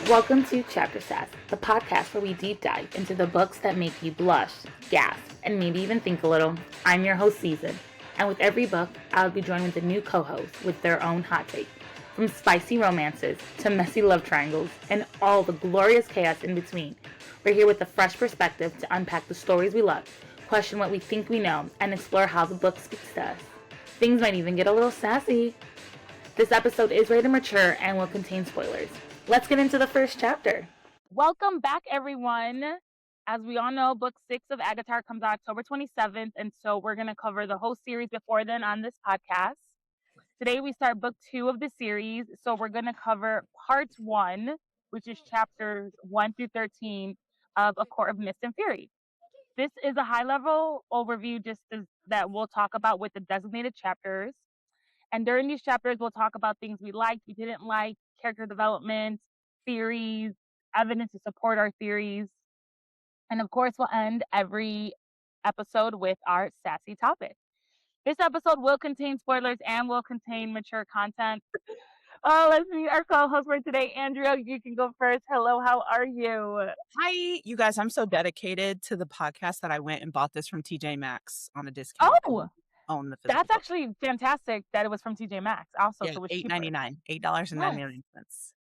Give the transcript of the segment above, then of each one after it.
Welcome to Chapter Sass, the podcast where we deep dive into the books that make you blush, gasp, and maybe even think a little. I'm your host, Season, and with every book, I'll be joined with a new co-host with their own hot take. From spicy romances to messy love triangles and all the glorious chaos in between, we're here with a fresh perspective to unpack the stories we love, question what we think we know, and explore how the book speaks to us. Things might even get a little sassy. This episode is rated mature and will contain spoilers. Let's get into the first chapter. Welcome back, everyone. As we all know, book 6 of Agatar comes out October 27th, and so we're going to cover the whole series before then on this podcast. Today we start book 2 of the series, so we're going to cover part 1, which is chapters 1 through 13 of A Court of Mist and Fury. This is a high-level overview that we'll talk about with the designated chapters. And during these chapters, we'll talk about things we liked, we didn't like, character development, theories, evidence to support our theories. And of course, we'll end every episode with our Sassy Topic. This episode will contain spoilers and will contain mature content. Let's meet our co-host for today. Andrea, you can go first. Hello, how are you? Hi, you guys. I'm so dedicated to the podcast that I went and bought this from TJ Maxx on a discount. Oh, on the that's book. actually fantastic that it was from TJ Maxx. Also, Yeah, so it's $8.99. $8.99.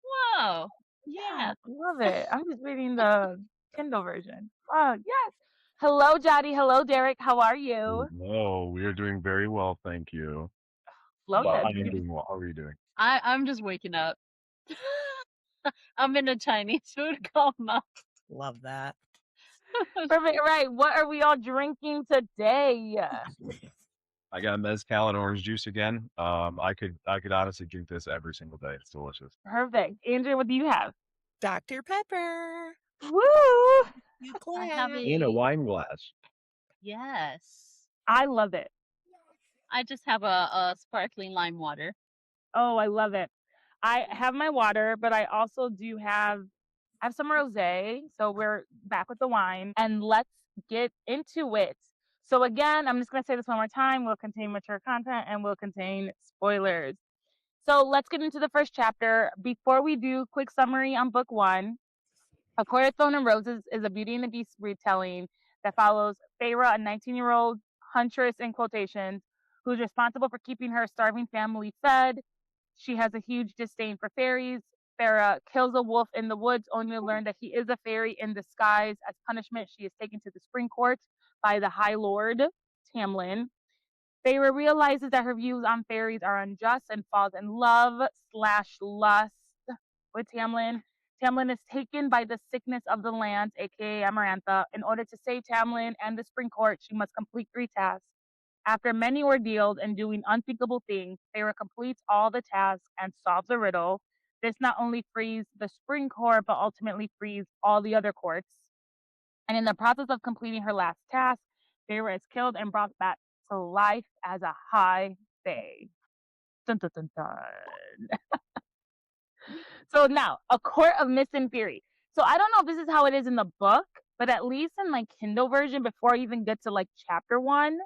Whoa. Yeah, love it. I'm just reading the Kindle version. Oh, yes. Hello, Jody. Hello, Derek. How are you? No, we are doing very well, thank you. Love Well, it. I am doing well. How are you doing? I'm just waking up. I'm in a Chinese food coma. Love that. Perfect. Right. What are we all drinking today? I got mezcal and orange juice again. I could honestly drink this every single day. It's delicious. Perfect. Andrew, what do you have? Dr. Pepper. Woo! I have In a wine glass. Yes. I love it. I just have a sparkling lime water. Oh, I love it. I have my water, but I also do have some rosé. So we're back with the wine, and let's get into it. So again, I'm just going to say this one more time. We'll contain mature content and we'll contain spoilers. So let's get into the first chapter. Before we do, quick summary on book 1. A Court of Thorn and Roses is a Beauty and the Beast retelling that follows Feyre, a 19-year-old huntress in quotations, who's responsible for keeping her starving family fed. She has a huge disdain for fairies. Feyre kills a wolf in the woods, only to learn that he is a fairy in disguise. As punishment, she is taken to the Spring Court by the High Lord, Tamlin. Feyre realizes that her views on fairies are unjust and falls in love/lust with Tamlin. Tamlin is taken by the sickness of the land, aka Amarantha. In order to save Tamlin and the Spring Court, she must complete 3 tasks. After many ordeals and doing unthinkable things, Feyre completes all the tasks and solves a riddle. This not only frees the Spring Court, but ultimately frees all the other courts. And in the process of completing her last task, Feyre is killed and brought back to life as a high fae. Dun, dun, dun, dun. So now, A Court of Mist and Fury. So I don't know if this is how it is in the book, but at least in like Kindle version, before I even get to like chapter 1,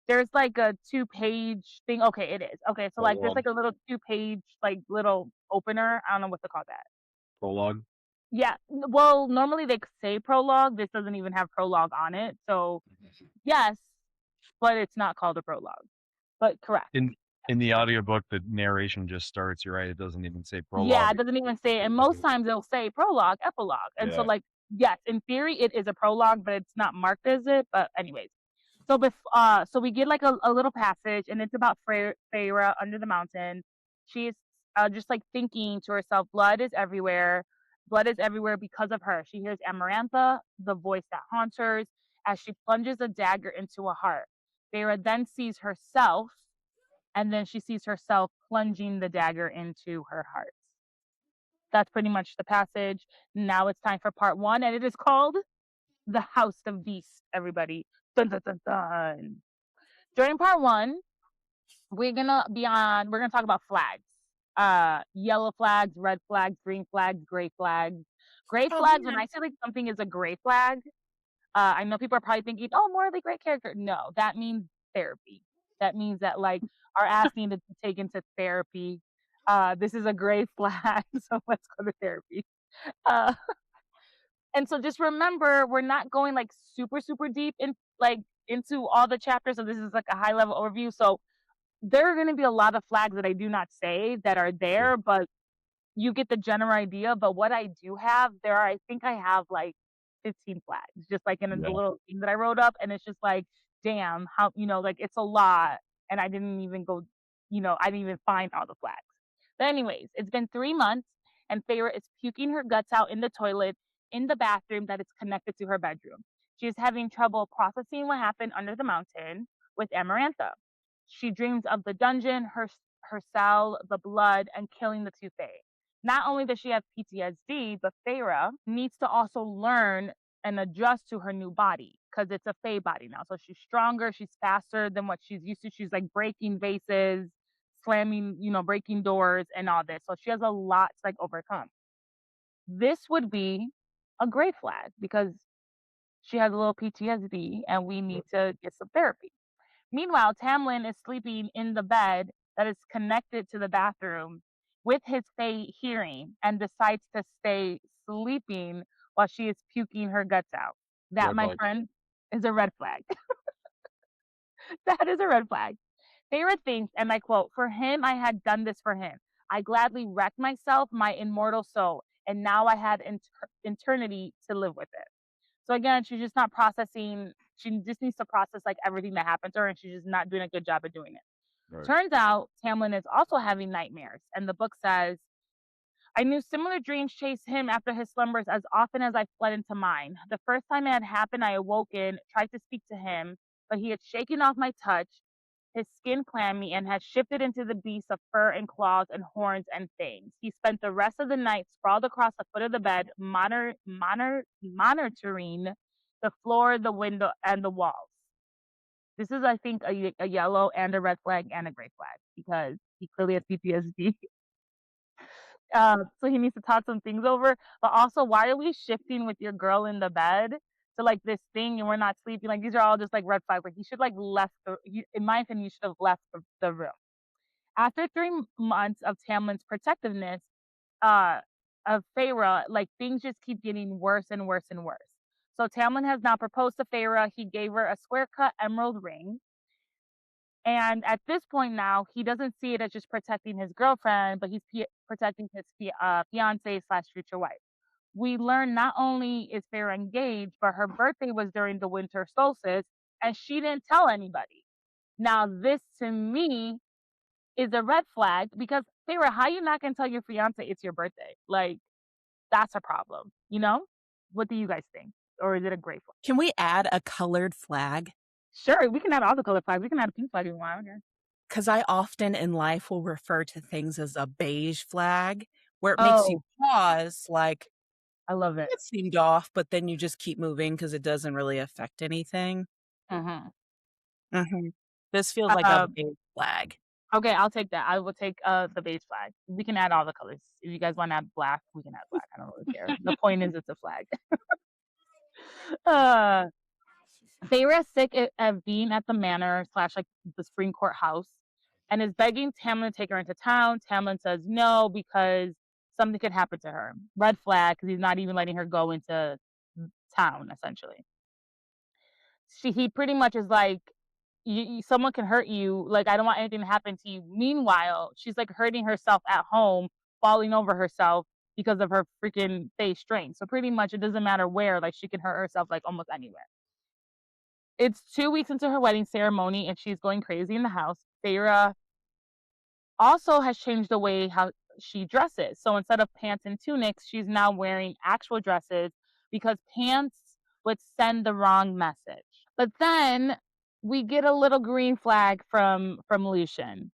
there's like a 2-page thing. Okay, it is. Okay, so like there's like a little 2-page like little opener. I don't know what to call that. Prologue. Yeah. Well, normally they say prologue. This doesn't even have prologue on it. So yes, but it's not called a prologue. But correct. In the audiobook, the narration just starts. You're right. It doesn't even say prologue. Yeah, it doesn't even say. And most times they'll say prologue, epilogue. And so like, yes, in theory it is a prologue, but it's not marked as it. But anyways. So we get like a little passage, and it's about Feyre under the mountain. She's just like thinking to herself, blood is everywhere. Blood is everywhere because of her. She hears Amarantha, the voice that haunts her, as she plunges a dagger into a heart. Feyre then sees herself, and then she sees herself plunging the dagger into her heart. That's pretty much the passage. Now it's time for part 1, and it is called The House of Beasts, everybody. Dun, dun, dun, dun. During part 1, we're gonna talk about flags. Yellow flags, red flags, green flags, gray flags. Gray flags, when I say like something is a gray flag, I know people are probably thinking, oh, more like great character. No, that means therapy. That means that like our ass needed to take into therapy. This is a gray flag, so let's go to therapy. Uh, and so just remember, we're not going like super, super deep in like into all the chapters. So this is like a high level overview. So there are going to be a lot of flags that I do not say that are there, but you get the general idea. But what I do have, I think I have like 15 flags, just like in a Yeah. little thing that I wrote up. And it's just like, damn, how, like it's a lot. And I didn't even go, I didn't even find all the flags. But, anyways, it's been 3 months, and Feyre is puking her guts out in the toilet in the bathroom that is connected to her bedroom. She is having trouble processing what happened under the mountain with Amarantha. She dreams of the dungeon, her cell, the blood, and killing the two Fae. Not only does she have PTSD, but Feyre needs to also learn and adjust to her new body because it's a Fae body now. So she's stronger, she's faster than what she's used to. She's like breaking vases, slamming, breaking doors and all this. So she has a lot to like overcome. This would be a great flag because she has a little PTSD and we need to get some therapy. Meanwhile, Tamlin is sleeping in the bed that is connected to the bathroom with his Fae hearing and decides to stay sleeping while she is puking her guts out. That, Red my flag. friend, is a red flag. That is a red flag. Feyre thinks, and I quote, "For him, I had done this for him. I gladly wrecked myself, my immortal soul, and now I had eternity to live with it." So again, she's just not processing. She just needs to process like everything that happened to her, and she's just not doing a good job of doing it. Right. Turns out Tamlin is also having nightmares, and the book says, "I knew similar dreams chased him after his slumbers as often as I fled into mine. The first time it had happened, I awoke and tried to speak to him, but he had shaken off my touch, his skin clammy, and had shifted into the beast of fur and claws and horns and fangs. He spent the rest of the night sprawled across the foot of the bed, monitoring the floor, the window, and the walls." This is, I think, a yellow and a red flag and a gray flag because he clearly has PTSD. So he needs to talk some things over. But also, why are we shifting with your girl in the bed to like this thing and we're not sleeping? Like these are all just like red flags. Like he should like left in my opinion, you should have left the room. After 3 months of Tamlin's protectiveness, uh, of Feyre, like things just keep getting worse and worse and worse. So Tamlin has now proposed to Feyre. He gave her a square cut emerald ring. And at this point now, he doesn't see it as just protecting his girlfriend, but he's protecting his fiance slash future wife. We learn not only is Feyre engaged, but her birthday was during the winter solstice, and she didn't tell anybody. Now, this to me is a red flag because Feyre, how you not gonna tell your fiance it's your birthday? Like, that's a problem, you know? What do you guys think? Or is it a gray flag? Can we add a colored flag? Sure, we can add all the color flags. We can add a pink flag if you want. Okay. Because I often in life will refer to things as a beige flag, where it makes you pause, like, I love it. it seemed off, but then you just keep moving because it doesn't really affect anything. This feels like a beige flag. Okay, I'll take that. I will take the beige flag. We can add all the colors. If you guys want to add black, we can add black. I don't really care. The point is, it's a flag. Feyre is sick of being at the manor slash like the Supreme Court house, and is begging Tamlin to take her into town. Tamlin says no because something could happen to her. Red flag because he's not even letting her go into town. Essentially, he pretty much is like, someone can hurt you. Like, I don't want anything to happen to you. Meanwhile, she's like hurting herself at home, falling over herself because of her freaking face strength. So pretty much it doesn't matter where, like she can hurt herself like almost anywhere. It's 2 weeks into her wedding ceremony and she's going crazy in the house. Feyre also has changed the way how she dresses. So instead of pants and tunics, she's now wearing actual dresses because pants would send the wrong message. But then we get a little green flag from Lucian.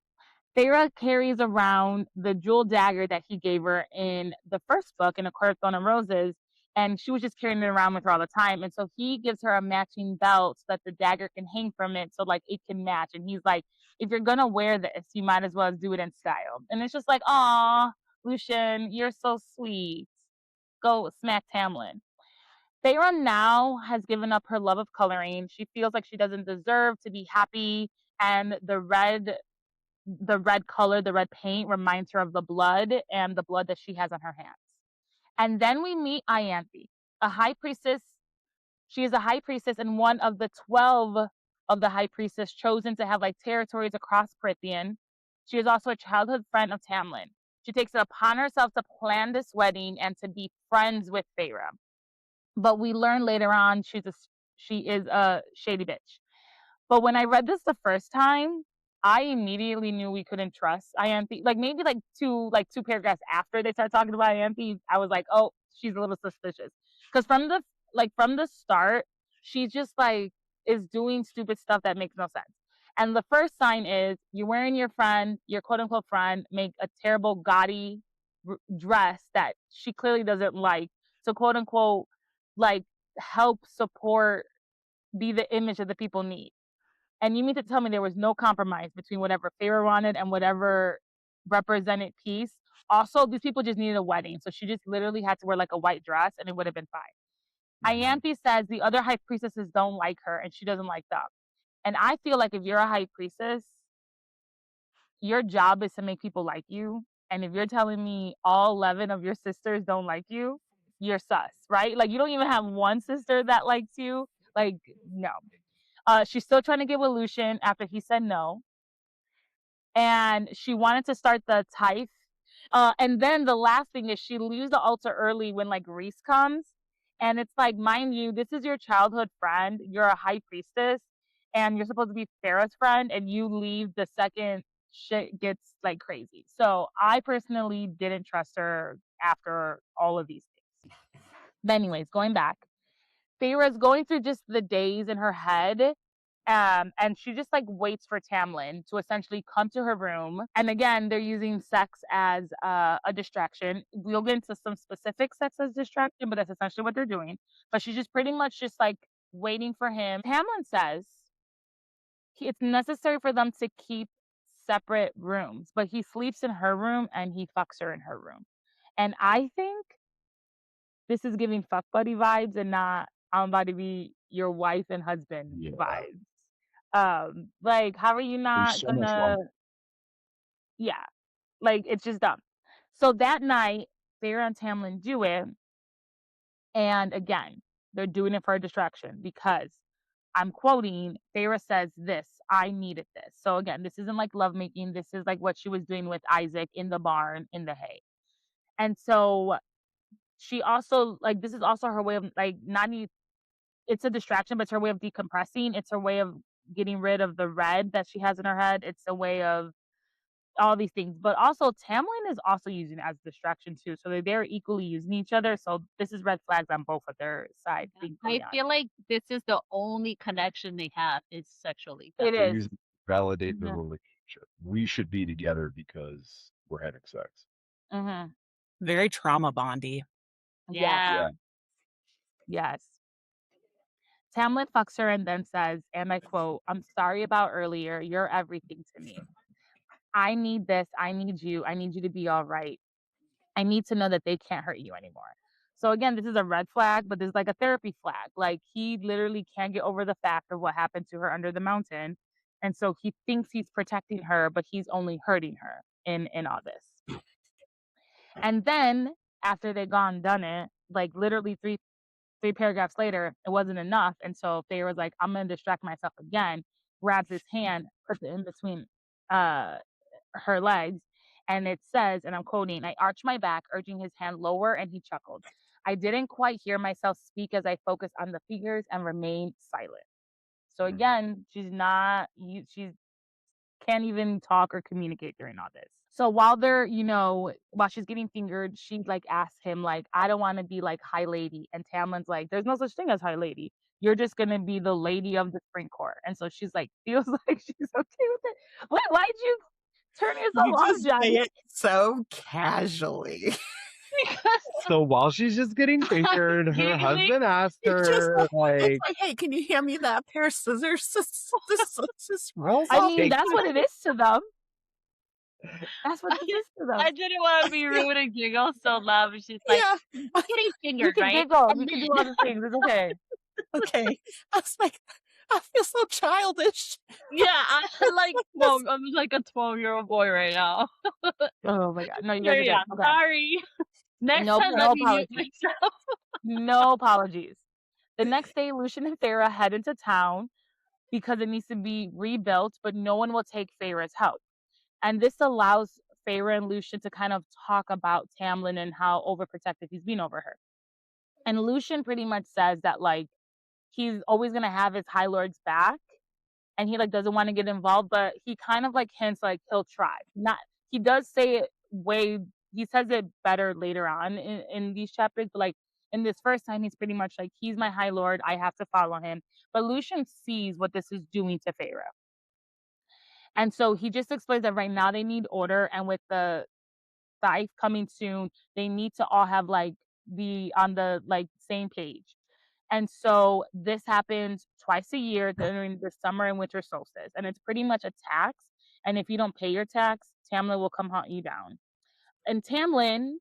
Feyre carries around the jewel dagger that he gave her in the first book, in A Court of Thorn and Roses, and she was just carrying it around with her all the time. And so he gives her a matching belt so that the dagger can hang from it, so like it can match. And he's like, if you're gonna wear this, you might as well do it in style. And it's just like, aw, Lucian, you're so sweet. Go smack Tamlin. Feyre now has given up her love of coloring. She feels like she doesn't deserve to be happy, and the red color, the red paint reminds her of the blood and the blood that she has on her hands. And then we meet Ianthe, a high priestess. She is a high priestess and one of the 12 of the high priestess chosen to have like territories across Prythian. She is also a childhood friend of Tamlin. She takes it upon herself to plan this wedding and to be friends with Feyre. But we learn later on she is a shady bitch. But when I read this the first time, I immediately knew we couldn't trust Ianthe. Like maybe like two paragraphs after they start talking about Ianthe, I was like, oh, she's a little suspicious. Because from the start, she just like is doing stupid stuff that makes no sense. And the first sign is you're wearing your quote unquote friend, make a terrible gaudy dress that she clearly doesn't like. So quote unquote, like help support, be the image that the people need. And you mean to tell me there was no compromise between whatever Feyre wanted and whatever represented peace? Also, these people just needed a wedding. So she just literally had to wear like a white dress and it would have been fine. Ianthe says the other high priestesses don't like her and she doesn't like them. And I feel like if you're a high priestess, your job is to make people like you. And if you're telling me all 11 of your sisters don't like you, you're sus, right? Like you don't even have one sister that likes you. Like, no. She's still trying to get with Lucien after he said no. And she wanted to start the Tithe. And then the last thing is she leaves the altar early when like Rhys comes. And it's like, mind you, this is your childhood friend. You're a high priestess and you're supposed to be Feyre's friend and you leave the second shit gets like crazy. So I personally didn't trust her after all of these things. But anyways, going back, Feyre's going through just the days in her head. And she just like waits for Tamlin to essentially come to her room. And again, they're using sex as a distraction. We'll get into some specific sex as distraction, but that's essentially what they're doing. But she's just pretty much just like waiting for him. Tamlin says it's necessary for them to keep separate rooms, but he sleeps in her room and he fucks her in her room. And I think this is giving fuck buddy vibes and not I'm about to be your wife and husband vibes. Like how are you not gonna like it's just dumb. So that night Feyre and Tamlin do it, and again they're doing it for a distraction because I'm quoting, Feyre says this, I needed this. So again, this isn't like lovemaking, this is like what she was doing with Isaac in the barn in the hay. And so she also like this is also her way of like it's a distraction, but it's her way of decompressing. It's her way of getting rid of the red that she has in her head. It's a way of all these things. But also Tamlin is also using it as a distraction too. So they're equally using each other. So this is red flags on both of their sides. I feel like this is the only connection they have is sexually. It They're is. using it to validate the relationship. We should be together because we're having sex. Mm-hmm. Very trauma bondy. Yeah. Yes. Tamlin fucks her and then says, and I quote, I'm sorry about earlier. You're everything to me. I need this. I need you. I need you to be all right. I need to know that they can't hurt you anymore. So again, this is a red flag, but this is like a therapy flag. Like he literally can't get over the fact of what happened to her under the mountain. And so he thinks he's protecting her, but he's only hurting her in all this. And then after they gone done it, like literally three paragraphs later, it wasn't enough. And so Feyre was like, I'm going to distract myself again, grabs his hand, puts it in between her legs. And it says, and I'm quoting, I arched my back, urging his hand lower, and he chuckled. I didn't quite hear myself speak as I focused on the figures and remained silent. So again, she can't even talk or communicate during all this. So while they're, while she's getting fingered, she like asks him like, I don't want to be like high lady. And Tamlin's like, there's no such thing as high lady. You're just going to be the lady of the spring court. And so she's like, feels like she's okay with it. Why'd you turn yourself off, Johnny? Say it so casually. So while she's just getting fingered, her husband asked her, like, hey, can you hand me that pair of scissors? This rolls I mean, that's what it is to them. That's what it is to them. I didn't want to be rude and giggle so loud, but she's like, I'm getting fingered, you can right? Giggle. You can do all the things. It's okay. Okay. I was like, I feel so childish. Yeah, I'm like a 12-year-old boy right now. Oh my god. No, you guys are Yeah, good. Okay. sorry. Next No, time, no let me mute apologies. myself. No apologies. The next day, Lucian and Feyre head into town because it needs to be rebuilt, but no one will take Feyre's help. And this allows Feyre and Lucian to kind of talk about Tamlin and how overprotective he's been over her. And Lucian pretty much says that like he's always gonna have his High Lord's back, and he like doesn't want to get involved, but he kind of like hints like he'll try. Not he does say it way he says it better later on in these chapters, but like in this first time he's pretty much like he's my High Lord, I have to follow him. But Lucian sees what this is doing to Feyre. And so he just explains that right now they need order, and with the scythe coming soon, they need to all have like be on the like same page. And so this happens twice a year during the summer and winter solstice, and it's pretty much a tax. And if you don't pay your tax, Tamlin will come hunt you down. And Tamlin,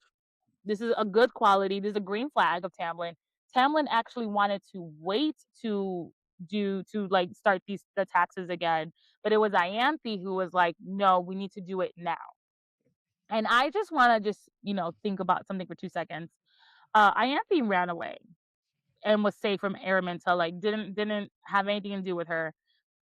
this is a good quality. This is a green flag of Tamlin. Tamlin actually wanted to wait to like start the taxes again, but it was Ianthe who was like, no, we need to do it now. And I just want to think about something for 2 seconds. Ianthe ran away and was safe from Araminta, like didn't have anything to do with her.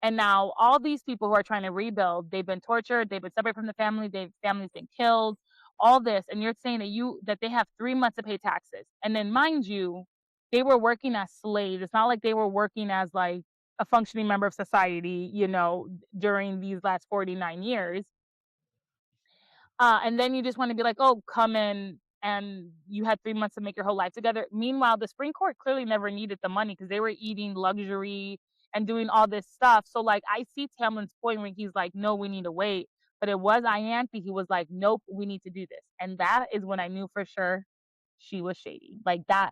And now all these people who are trying to rebuild, they've been tortured, they've been separated from the family, their families been killed, all this, and you're saying that they have 3 months to pay taxes. And then mind you, they were working as slaves. It's not like they were working as like a functioning member of society, during these last 49 years. And then you just want to be like, oh, come in, and you had 3 months to make your whole life together. Meanwhile, the Spring Court clearly never needed the money because they were eating luxury and doing all this stuff. So like I see Tamlin's point when he's like, no, we need to wait. But it was Ianthe who was like, nope, we need to do this. And that is when I knew for sure she was shady. Like that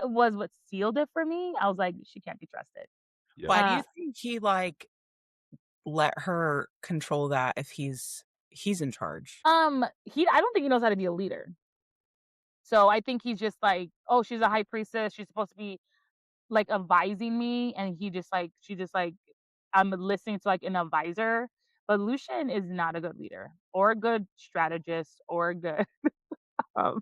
was what sealed it for me. I was like, she can't be trusted. Yeah. Why do you think he like let her control that if he's in charge? I don't think he knows how to be a leader. So I think he's just like, oh, she's a high priestess. She's supposed to be like advising me, and she just like, I'm listening to like an advisor. But Lucian is not a good leader or a good strategist or a good um,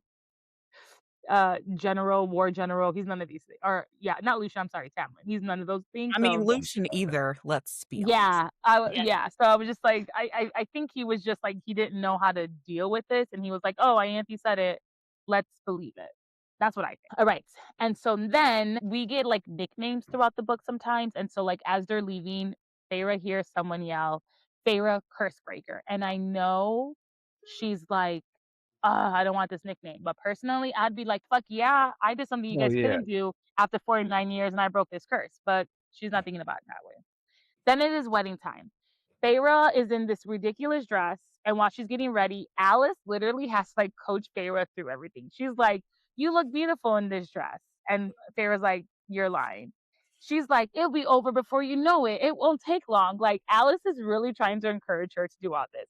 war general. He's none of these things. Or yeah, not Lucian. I'm sorry, Tamlin. He's none of those things. I mean, Lucian either. Let's be honest. Yeah. So I was just like, I think he was just like he didn't know how to deal with this, and he was like, oh, Ianthe said it. Let's believe it. That's what I think. All right. And so then we get like nicknames throughout the book sometimes. And so like as they're leaving, Feyre hears someone yell, Feyre Cursebreaker. And I know she's like, I don't want this nickname. But personally, I'd be like, fuck yeah, I did something you guys couldn't do after 49 years and I broke this curse. But she's not thinking about it that way. Then it is wedding time. Feyre is in this ridiculous dress, and while she's getting ready, Alice literally has to like coach Feyre through everything. She's like, you look beautiful in this dress. And Feyre's like, you're lying. She's like, it'll be over before you know it. It won't take long. Like Alice is really trying to encourage her to do all this.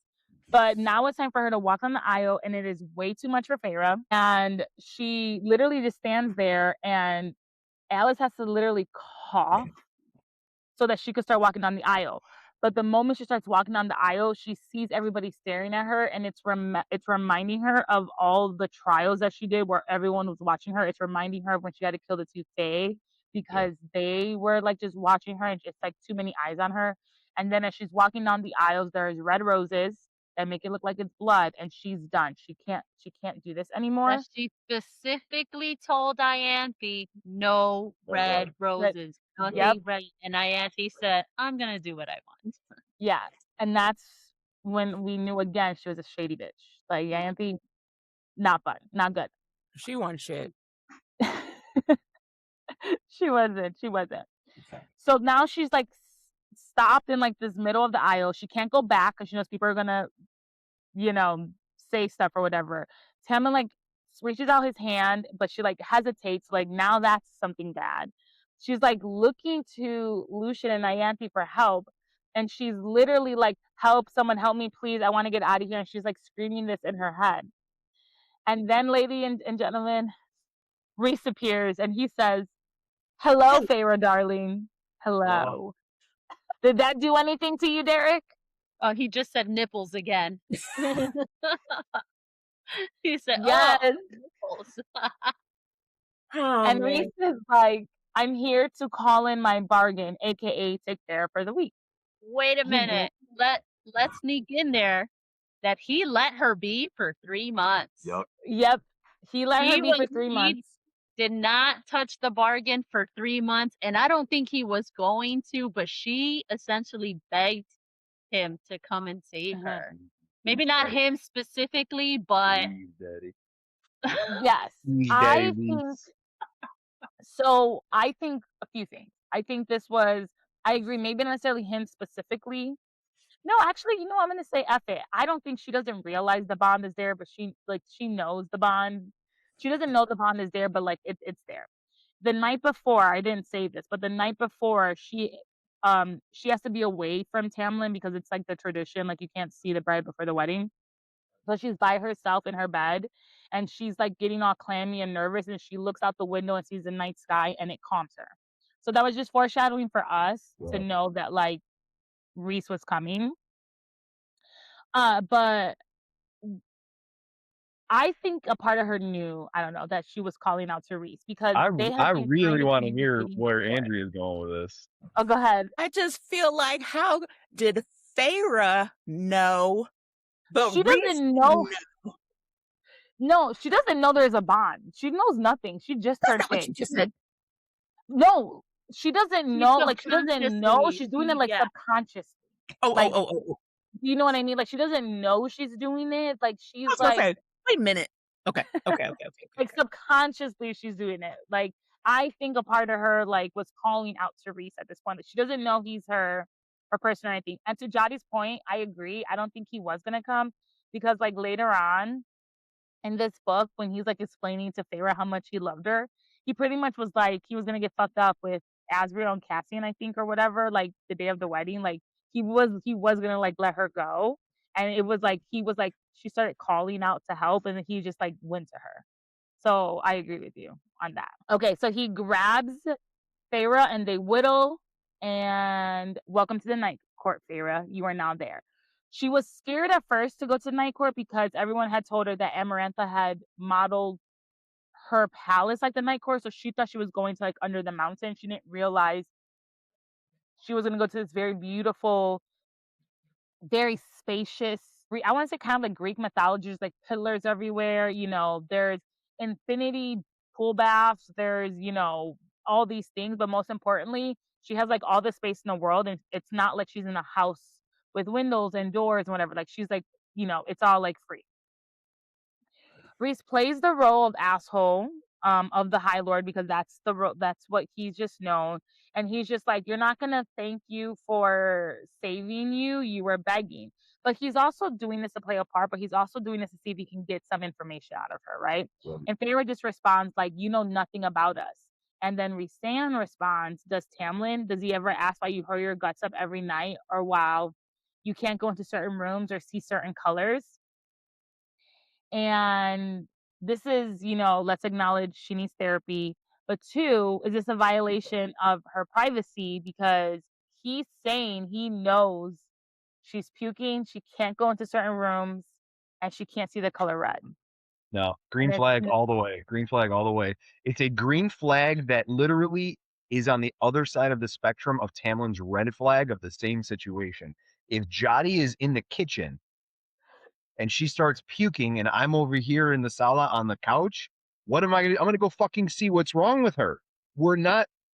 But now it's time for her to walk on the aisle, and it is way too much for Feyre. And she literally just stands there, and Alice has to literally cough so that she could start walking down the aisle. But the moment she starts walking down the aisle, she sees everybody staring at her, and it's reminding her of all the trials that she did where everyone was watching her. It's reminding her of when she had to kill the 2 Fae because they were like just watching her and just like too many eyes on her. And then as she's walking down the aisles, there's red roses that make it look like it's blood, and she's done. She can't do this anymore. But she specifically told Ianthe, no red roses. Nothing red. And Ianthe said, I'm gonna do what I want. Yeah. And that's when we knew again she was a shady bitch. Like Ianthe, not fun, not good. She wants shit. She wasn't. Okay. So now she's like stopped in like this middle of the aisle. She can't go back because she knows people are gonna, say stuff or whatever. Tamlin like reaches out his hand, but she like hesitates. Like now that's something bad. She's like looking to Lucian and Ianthe for help, and she's literally like, "Help! Someone help me, please! I want to get out of here!" And she's like screaming this in her head. And then, ladies and gentlemen, Rhys appears, and he says, "Hello, Feyre, darling. Hello." Did that do anything to you, Derek? Oh, he just said nipples again. He said, yes. rules. Oh, And man. Reese is like, I'm here to call in my bargain, aka take care for the week. Wait a minute. Let's sneak in there that he let her be for 3 months. Yep. He let her be for 3 He months. did not touch the bargain for 3 months, and I don't think he was going to, but she essentially begged him to come and save her. Maybe not him specifically, but Daddy. Yes. I think so. I think a few things. I think this was, I agree, maybe not necessarily him specifically. No, actually, I'm gonna say F it. I don't think she doesn't realize the bond is there, but she knows the bond. She doesn't know the bond is there, but like it's there. The night before, I didn't say this, but the night before she has to be away from Tamlin because it's like the tradition, like you can't see the bride before the wedding. So she's by herself in her bed and she's like getting all clammy and nervous and she looks out the window and sees the night sky and it calms her. So that was just foreshadowing for us to know that like Reese was coming. But I think a part of her knew, I don't know, that she was calling out to Reese because they I have been really kind of want to hear communicating where before. Andrea is going with this. Oh, go ahead. I just feel like, how did Feyre know? But She Reese doesn't know. knew. No, she doesn't know there's a bond. She knows nothing. She just That's turned not what you 8. just said. No, she doesn't know. Like, she doesn't know. Subconsciously, She's doing it like yeah. subconsciously. Oh, Like, oh. you know what I mean? Like, she doesn't know she's doing it. Like, she's I was gonna like, say, wait a minute. Okay. like subconsciously she's doing it. Like, I think a part of her like was calling out to Reese at this point. Like, she doesn't know he's her person or anything. And to Jadi's point, I agree. I don't think he was gonna come because like later on in this book, when he's like explaining to Feyre how much he loved her, he pretty much was like he was gonna get fucked up with Asriel and Cassian, I think, or whatever, like the day of the wedding. Like he was gonna like let her go. And it was like he was like she started calling out to help and then he just like went to her. So I agree with you on that. Okay, so he grabs Feyre and they whittle and welcome to the night court, Feyre. You are now there. She was scared at first to go to night court because everyone had told her that Amarantha had modeled her palace like the night court. So she thought she was going to like under the mountain. She didn't realize she was going to go to this very beautiful, very spacious, I want to say kind of like Greek mythology, there's like pillars everywhere. There's infinity pool baths, there's, all these things. But most importantly, she has like all the space in the world. And it's not like she's in a house with windows and doors and whatever. Like she's like, it's all like free. Reese plays the role of asshole of the High Lord because that's that's what he's just known. And he's just like, you're not gonna thank you for saving you. You were begging. But he's also doing this to play a part, but he's also doing this to see if he can get some information out of her, right? And Feyre just responds like, you know nothing about us. And then Rhysand responds, does he ever ask why you hurl your guts up every night or wow, you can't go into certain rooms or see certain colors? And this is, let's acknowledge she needs therapy. But 2, is this a violation of her privacy? Because he's saying he knows she's puking, she can't go into certain rooms, and she can't see the color red. No, green flag all the way. Green flag all the way. It's a green flag that literally is on the other side of the spectrum of Tamlin's red flag of the same situation. If Jadi is in the kitchen and she starts puking and I'm over here in the sala on the couch, what am I going to do? I'm going to go fucking see what's wrong with her.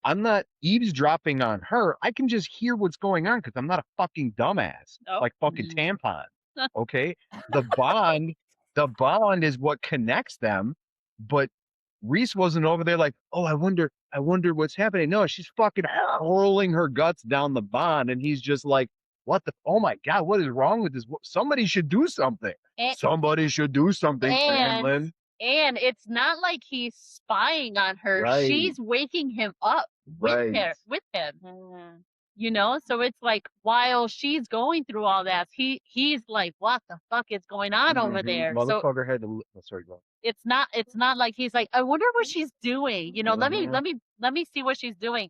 I'm not eavesdropping on her. I can just hear what's going on because I'm not a fucking dumbass like fucking Tampon. Okay. The bond is what connects them, but Reese wasn't over there like, oh, I wonder what's happening. No, she's fucking hurling her guts down the bond, and he's just like, oh my God, what is wrong with this? Somebody should do something. Somebody should do something, Tamlin. And it's not like he's spying on her. Right. She's waking him up with him. Mm-hmm. So it's like while she's going through all that, he's like, what the fuck is going on over there? Motherfucker had to sorry, go. It's not like he's like, I wonder what she's doing. Let me see what she's doing.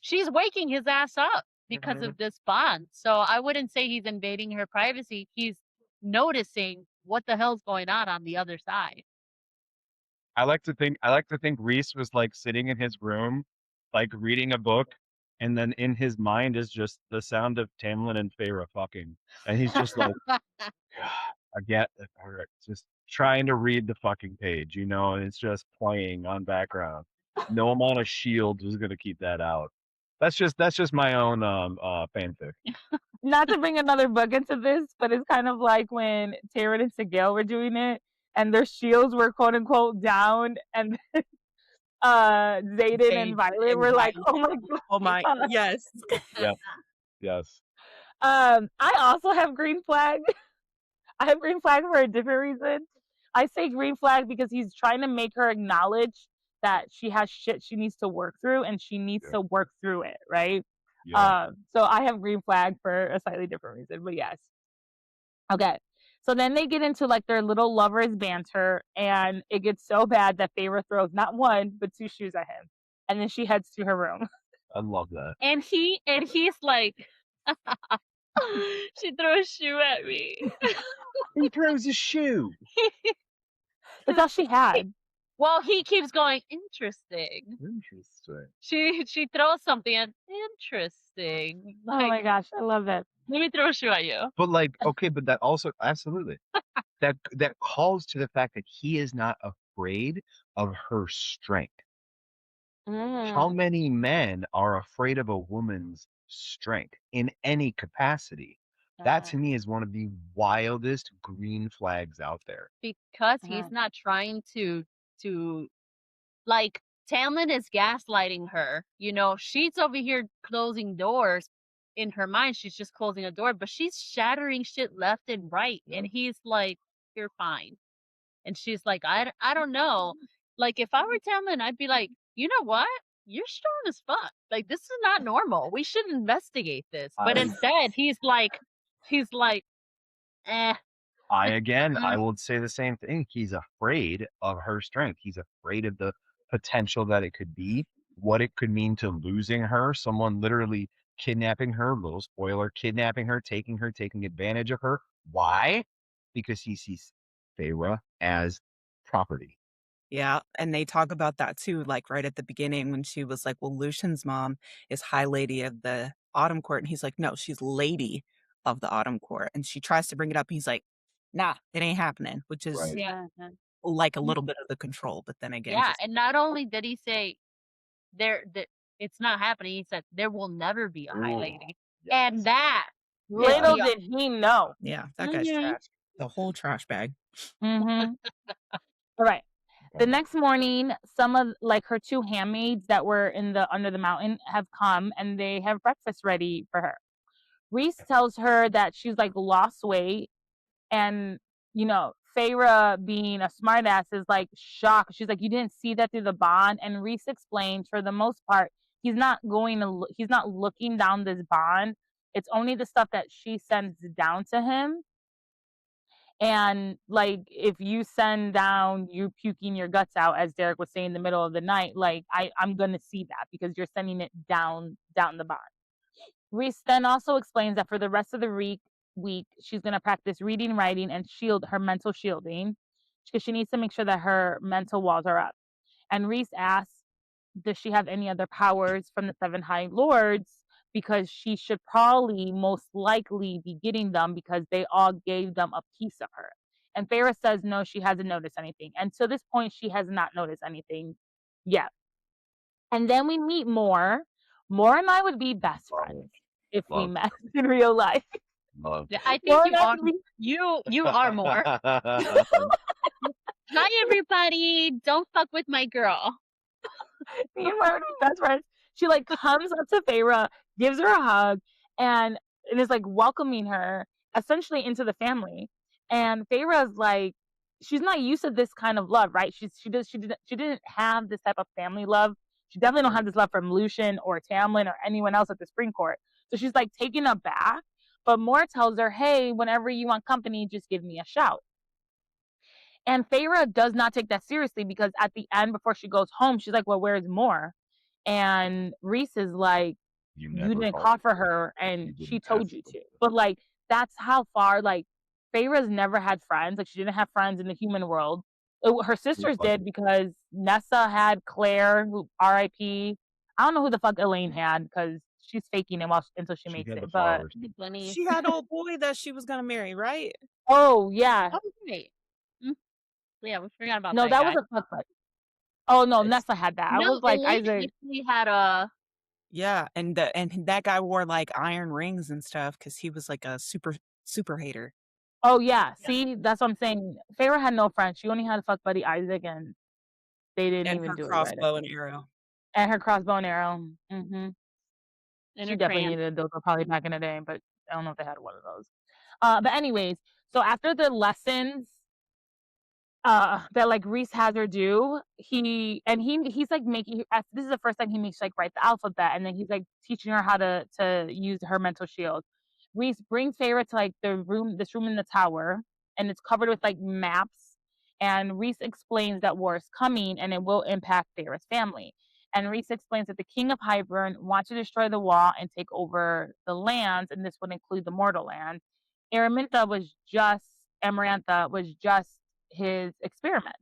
She's waking his ass up because of this bond. So I wouldn't say he's invading her privacy. He's noticing what the hell's going on the other side. I like to think Reese was like sitting in his room, like reading a book, and then in his mind is just the sound of Tamlin and Feyre fucking, and he's just like, I get it. All right, just trying to read the fucking page, and it's just playing on background. No amount of shield is gonna keep that out. That's just my own fanfic. Not to bring another book into this, but it's kind of like when Taryn and Sigil were doing it, and their shields were quote unquote down, and Zayden and Violet were like, "Oh my god!" Oh my, yes. Yep. Yes. I also have green flag. I have green flag for a different reason. I say green flag because he's trying to make her acknowledge that she has shit she needs to work through, and she needs to work through it, right? Yeah. So I have green flag for a slightly different reason, but yes. Okay. So then they get into like their little lovers banter, and it gets so bad that Feyre throws not one but two shoes at him, and then she heads to her room. I love that. And he's like, she threw a shoe at me. He throws a shoe. That's all she had. Well, he keeps going, interesting. She throws something and interesting. Oh my gosh, I love it. Let me throw a shoe at you. But like, okay, but that also absolutely that calls to the fact that he is not afraid of her strength. How many men are afraid of a woman's strength in any capacity? That to me is one of the wildest green flags out there. Because he's not trying to like, Tamlin is gaslighting her. She's over here closing doors. In her mind, she's just closing a door, but she's shattering shit left and right. And he's like, you're fine. And she's like, I don't know. Like, if I were Tamlin, I'd be like, you know what? You're strong as fuck. Like, this is not normal. We should investigate this. But instead, he's like, eh. I would say the same thing. He's afraid of her strength. He's afraid of the potential that it could be, what it could mean to losing her, someone literally kidnapping her, little spoiler, kidnapping her, taking advantage of her. Why? Because he sees Feyre as property. Yeah, and they talk about that too, like right at the beginning when she was like, well, Lucian's mom is High Lady of the Autumn Court. And he's like, no, she's Lady of the Autumn Court. And she tries to bring it up. And he's like, nah, it ain't happening, which is like a little bit of the control. But then again, and not only did he say it's not happening, he said there will never be a High Lady. Yes. And that little did he know. Yeah, that guy's trash. The whole trash bag. All right. The next morning, some of like her two handmaids that were under the mountain have come, and they have breakfast ready for her. Reese tells her that she's like lost weight, and Feyre, being a smartass, is like shocked. She's like, you didn't see that through the bond? And Reese explains, for the most part, he's not looking down this bond. It's only the stuff that she sends down to him. And like, if you send down you puking your guts out, as Derek was saying in the middle of the night, like I'm gonna see that because you're sending it down the bond. Reese then also explains that for the rest of the week, she's gonna practice reading, writing, and shield her mental shielding, because she needs to make sure that her mental walls are up. And Reese asks, does she have any other powers from the Seven High Lords? Because she should probably most likely be getting them because they all gave them a piece of her. And Feyre says no, she hasn't noticed anything. And to this point, she has not noticed anything yet. And then we meet Moore. Moore and I would be best friends if we met in real life. I think you are Moore. Hi, everybody. Don't fuck with my girl. Me and Moore would be best friends. She like comes up to Feyre, gives her a hug, and is like welcoming her essentially into the family. And Feyre's like, she's not used to this kind of love, right? She didn't have this type of family love. She definitely don't have this love from Lucian or Tamlin or anyone else at the Spring Court. So she's like taken aback. But Moore tells her, hey, whenever you want company, just give me a shout. And Feyre does not take that seriously, because at the end, before she goes home, she's like, well, where's Moore? And Reese is like, you didn't call for her, and she told you to. But like, that's how far, like, Feyre's never had friends. Like, she didn't have friends in the human world. Her sisters did because Nessa had Claire, who R.I.P. I don't know who the fuck Elaine had because she's faking it until she makes it. But she had old boy that she was gonna marry, right? oh yeah, Oh, great. Yeah, we forgot about no, that guy. was a fuck fight. Oh no, Nessa had that. I was like, Elaine Isaac. actually had a. Yeah, and that guy wore like iron rings and stuff because he was like a super hater. Oh yeah, see, that's what I'm saying. Feyre had no friends. She only had a fuck buddy Isaac, and they didn't even do it right. Crossbow and arrow. And her crossbow and arrow. Mm-hmm. She definitely crayon. needed those probably back in the day, but I don't know if they had one of those. But anyways, so after the lessons that like Rhys has her do, he's like making this is the first time he makes like write the alphabet, and then he's like teaching her how to use her mental shield. Rhys brings Feyre to like this room in the tower, and it's covered with like maps, and Rhys explains that war is coming and it will impact Feyre's family. And Rhys explains that the king of Hybern wants to destroy the wall and take over the lands, and this would include the mortal land. Amarantha was just his experiment.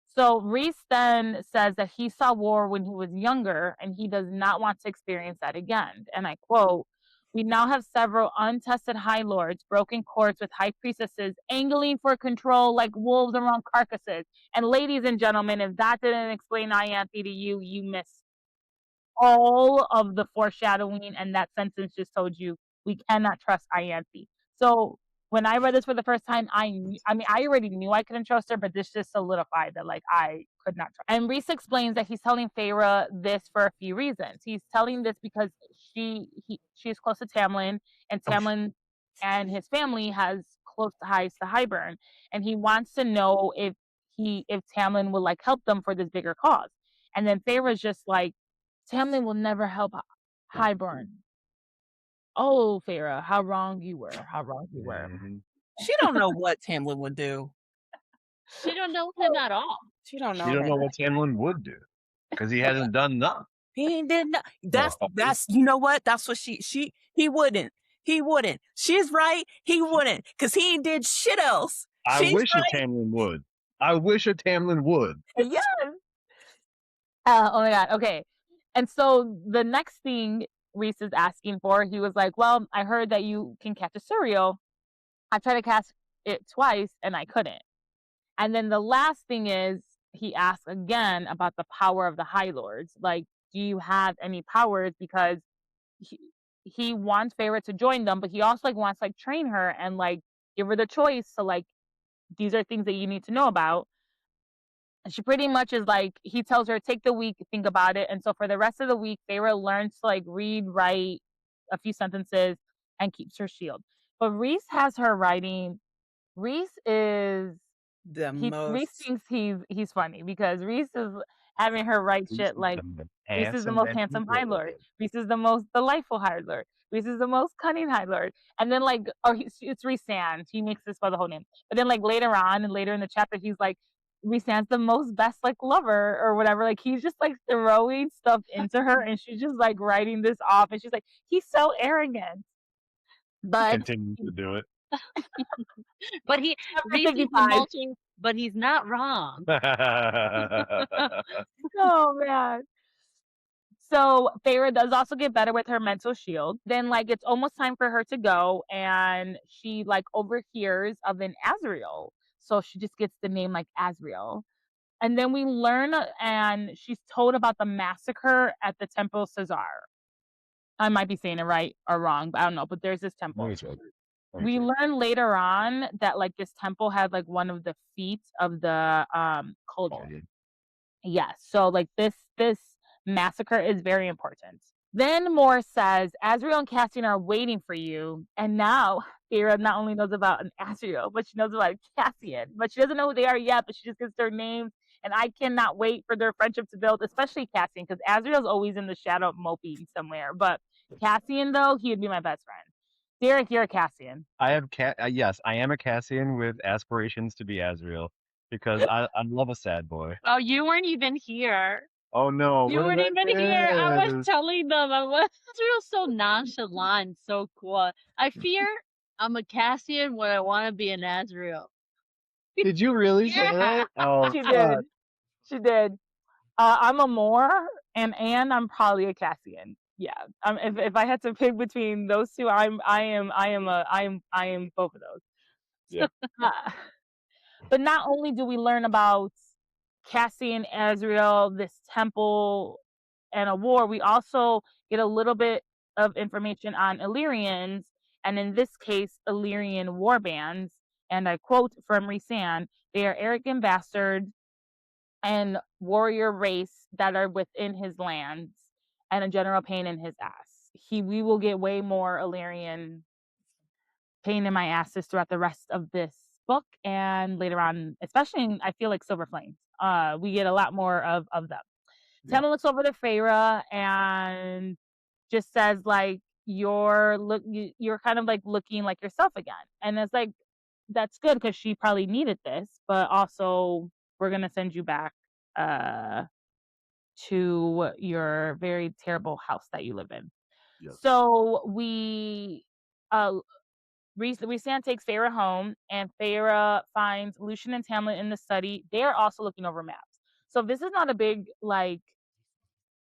So Rhys then says that he saw war when he was younger and he does not want to experience that again. And I quote, "We now have several untested high lords, broken courts with high priestesses, angling for control like wolves around carcasses. And ladies and gentlemen, if that didn't explain Ianthe to you, you missed all of the foreshadowing, and that sentence just told you we cannot trust Ianthe." So when I read this for the first time, I already knew I couldn't trust her, but this just solidified that like I could not trust. And Rhys explains that he's telling Feyre this for a few reasons. He's telling this because she's close to Tamlin, and Tamlin and his family has close ties to Hybern, and he wants to know if Tamlin will like help them for this bigger cause. And then Feyre's just like, Tamlin will never help Hybern. Oh, Feyre, how wrong you were. How wrong you were. She don't know what Tamlin would do. She don't know him at all. She don't know. She don't know what Tamlin would do because he hasn't done nothing. He did not. That's you know what? That's what he wouldn't. He wouldn't. She's right. He wouldn't because he did shit else. I wish a Tamlin would. I wish a Tamlin would. Yes. Oh my god. Okay. And so the next thing Rhys is asking for, he was like, "Well, I heard that you can catch a Suriel. I tried to cast it twice and I couldn't." And then the last thing is he asks again about the power of the High Lords. Like, do you have any powers? Because he wants Feyre to join them, but he also like wants like train her and like give her the choice. So like, these are things that you need to know about. And she pretty much is like, he tells her, take the week, think about it. And so for the rest of the week, Feyre learns to like read, write a few sentences, and keeps her shield. But Rhys has her writing. Rhys is Rhys thinks he's funny because Rhys is having her write shit like, Rhys is the most handsome High Lord. Rhys is the most delightful High Lord. Rhys is the most cunning High Lord. And then like, it's Rhysand. He makes this by the whole name. But then like later on and later in the chapter, he's like, Rhysand's the most best like lover or whatever. Like he's just like throwing stuff into her, and she's just like writing this off, and she's like, he's so arrogant. But continues to do it. But but he's not wrong. Oh man. So Feyre does also get better with her mental shield. Then like it's almost time for her to go, and she like overhears of an Azriel. So she just gets the name like Azriel. And then we learn, and she's told about the massacre at the Temple Caesar. I might be saying it right or wrong, but I don't know. But there's this temple. We learn later on that like this temple had like one of the feet of the cauldron. Yes. So like this massacre is very important. Then Moore says, Azriel and Cassian are waiting for you. And now Feyre not only knows about an Azriel, but she knows about Cassian. But she doesn't know who they are yet, but she just gets their names. And I cannot wait for their friendship to build, especially Cassian, because Azriel's always in the shadow moping somewhere. But Cassian, though, he would be my best friend. Derek, you're a Cassian. I have yes, I am a Cassian with aspirations to be Azriel because I love a sad boy. Oh, you weren't even here. Oh no, you weren't even here. I was telling them Azriel's so nonchalant, so cool. I fear I'm a Cassian when I want to be an Azriel. Did you really say that? Oh, She God. did. She did. I'm a Moore, and I'm probably a Cassian. Yeah. If I had to pick between those two, I am both of those. Yeah. Uh, but not only do we learn about Cassian, Azrael, this temple, and a war, we also get a little bit of information on Illyrians, and in this case, Illyrian war bands. And I quote from Rhysand: "They are arrogant bastards and warrior race that are within his lands, and a general pain in his ass." We will get way more Illyrian pain in my asses throughout the rest of this book and later on, especially in, I feel like, Silver Flames. We get a lot more of them. Yeah. Tamlin looks over to Feyre and just says, like, you're kind of like looking like yourself again. And it's like, that's good because she probably needed this, but also we're gonna send you back to your very terrible house that you live in. Yes. So we Rhysand takes Feyre home, and Feyre finds Lucien and Tamlin in the study. They're also looking over maps. So this is not a big, like,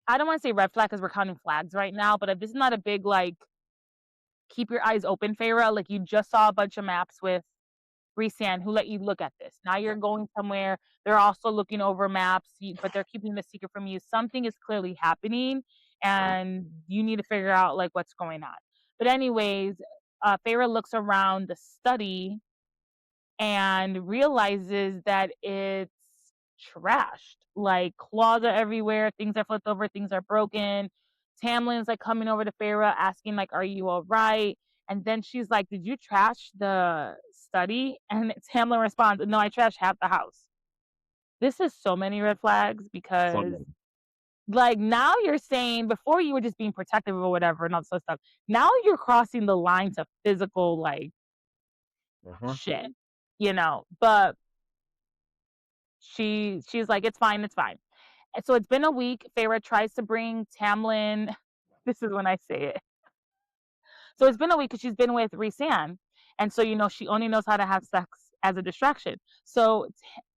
I don't want to say red flag because we're counting flags right now, but if this is not a big, like, keep your eyes open, Feyre, like, you just saw a bunch of maps with Rhysand, who let you look at this. Now you're going somewhere. They're also looking over maps, but they're keeping the secret from you. Something is clearly happening, and you need to figure out, like, what's going on. But anyways, Feyre looks around the study and realizes that it's trashed. Like, claws are everywhere, things are flipped over, things are broken. Tamlin's like coming over to Feyre asking, like, are you all right? And then she's like, did you trash the study? And Tamlin responds, no, I trashed half the house. This is so many red flags because, like, now you're saying, before you were just being protective or whatever and all this other stuff. Now you're crossing the line to physical, like, shit, you know. But she's like, it's fine. And so it's been a week. Feyre tries to bring Tamlin. This is when I say it. So it's been a week because she's been with Rhysand. And so, you know, she only knows how to have sex as a distraction. So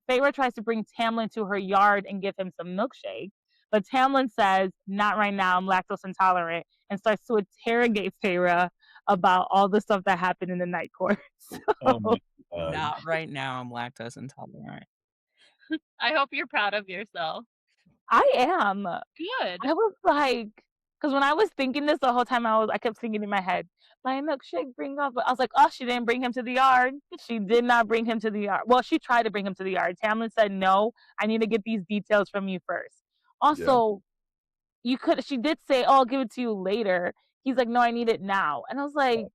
Feyre tries to bring Tamlin to her yard and give him some milkshake. But Tamlin says, not right now, I'm lactose intolerant, and starts to interrogate Feyre about all the stuff that happened in the night court. Oh my God. Not right now, I'm lactose intolerant. I hope you're proud of yourself. I am. Good. I was like, because when I was thinking this the whole time, I kept thinking in my head, my milkshake bring up. I was like, oh, she didn't bring him to the yard. She did not bring him to the yard. Well, she tried to bring him to the yard. Tamlin said, no, I need to get these details from you first. Also, she did say, oh, I'll give it to you later. He's like, no, I need it now. And I was like,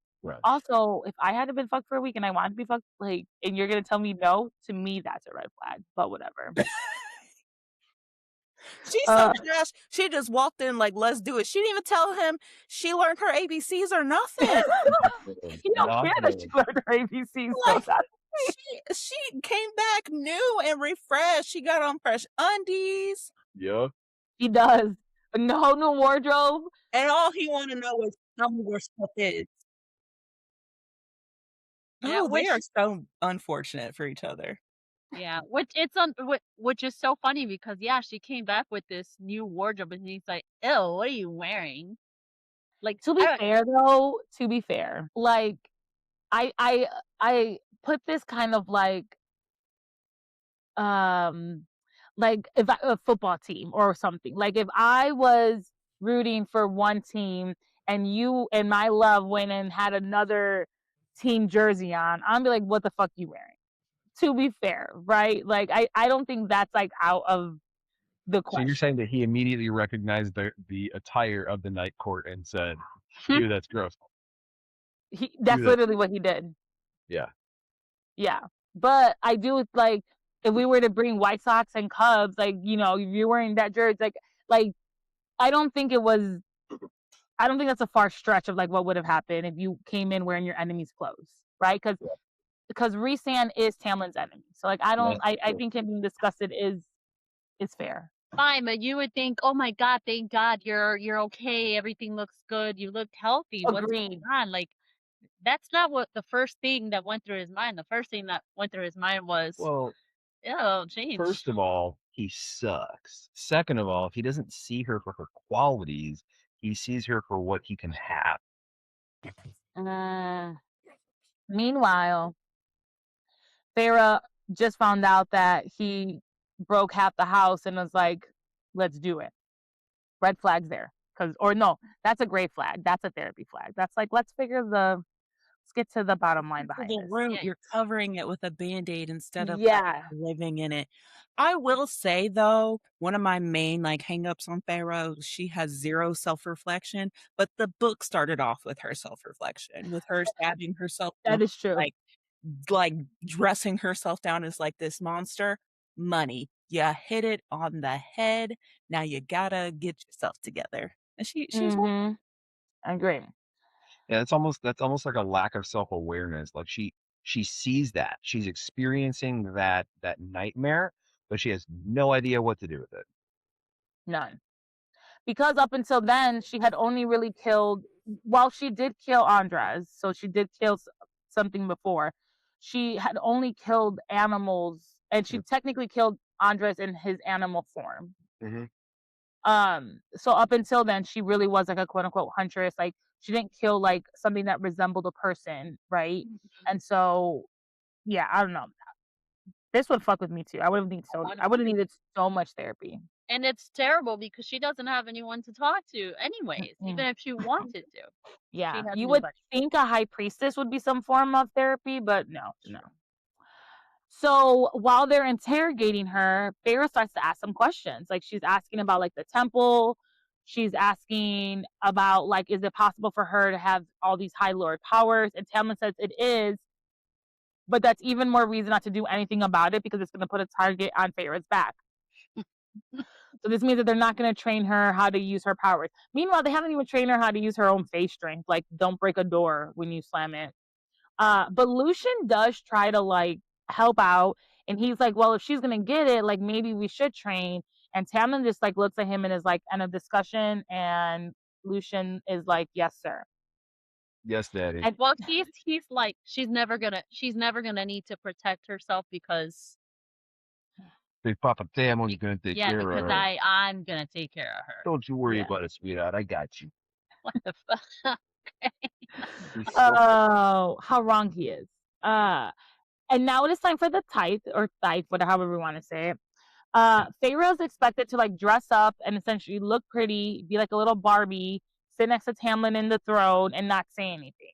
also, if I hadn't been fucked for a week and I wanted to be fucked, like, and you're going to tell me no, to me, that's a red flag, but whatever. She's so trash. She just walked in like, let's do it. She didn't even tell him she learned her ABCs or nothing. You don't care that she learned her ABCs. Like, so she came back new and refreshed. She got on fresh undies. Yeah. She does. No new wardrobe. And all he want to know is how more stuff is. Yeah, Oh, they are so unfortunate for each other. Yeah, which is so funny because she came back with this new wardrobe and he's like, "Ew, what are you wearing?" Like, to be fair, though, like, I put this kind of like if a football team or something. Like, if I was rooting for one team and you and my love went and had another team jersey on, I'm be like, what the fuck you wearing? To be fair, right? Like, I don't think that's like out of the question. So you're saying that he immediately recognized the attire of the night court and said, "Ew, that's gross." That's literally what he did. Yeah. Yeah. But I do, like, if we were to bring White Sox and Cubs, like, you know, if you're wearing that jersey, like I don't think that's a far stretch of like what would have happened if you came in wearing your enemy's clothes, right? Because Rhysand is Tamlin's enemy. So, like, I think him being disgusted is fair. Fine, but you would think, oh my God, thank God you're okay. Everything looks good. You look healthy. What's going on? Like, That's not what the first thing that went through his mind. The first thing that went through his mind was, Well, oh, change. first of all, he sucks. Second of all, he doesn't see her for her qualities. He sees her for what he can have. Meanwhile, Farah just found out that he broke half the house and was like, let's do it. Red flags there. Or no, that's a gray flag. That's a therapy flag. That's like, let's get to the bottom line behind The this. root, Yeah. you're covering it with a Band-Aid instead of like Yeah. living in it. I will say though, one of my main like hangups on Pharaoh, she has zero self-reflection, but the book started off with her self-reflection, with her stabbing herself, That is true. like dressing herself down as like this monster. Money. You hit it on the head. Now you gotta get yourself together. And she's Mm-hmm. I agree. Yeah, that's almost like a lack of self-awareness. Like she sees that. She's experiencing that nightmare, but she has no idea what to do with it. None. Because up until then, she had only really killed, well, she did kill Andres, so she did kill something before. She had only killed animals, and she technically killed Andres in his animal form. So up until then, she really was like a quote unquote huntress. Like she didn't kill like something that resembled a person, right? And so, yeah, I don't know. This would fuck with me too. I would have needed so much therapy. And it's terrible because she doesn't have anyone to talk to anyways, even if she wanted to. Yeah, She has you would nobody. think a high priestess would be some form of therapy, but no. So while they're interrogating her, Feyre starts to ask some questions. Like she's asking about like the temple. She's asking about like, is it possible for her to have all these high lord powers? And Tamlin says it is, but that's even more reason not to do anything about it because it's going to put a target on Feyre's back. So this means that they're not going to train her how to use her powers. Meanwhile, they haven't even trained her how to use her own face strength. Like, don't break a door when you slam it. But Lucian does try to like help out, and he's like, "Well, if she's gonna get it, like maybe we should train." And Tamlin just like looks at him and is like, "End of discussion." And Lucian is like, "Yes, sir." Yes, Daddy. And Well, he's like, she's never gonna need to protect herself because Big Papa Tamon's gonna take care of because her. I'm gonna take care of her. Don't you worry Yeah. about it, sweetheart. I got you. What the fuck? oh, how wrong he is. And now it is time for the tithe or tithe, whatever however we want to say it. Pharaoh is expected to like dress up and essentially look pretty, be like a little Barbie, sit next to Tamlin in the throne, and not say anything.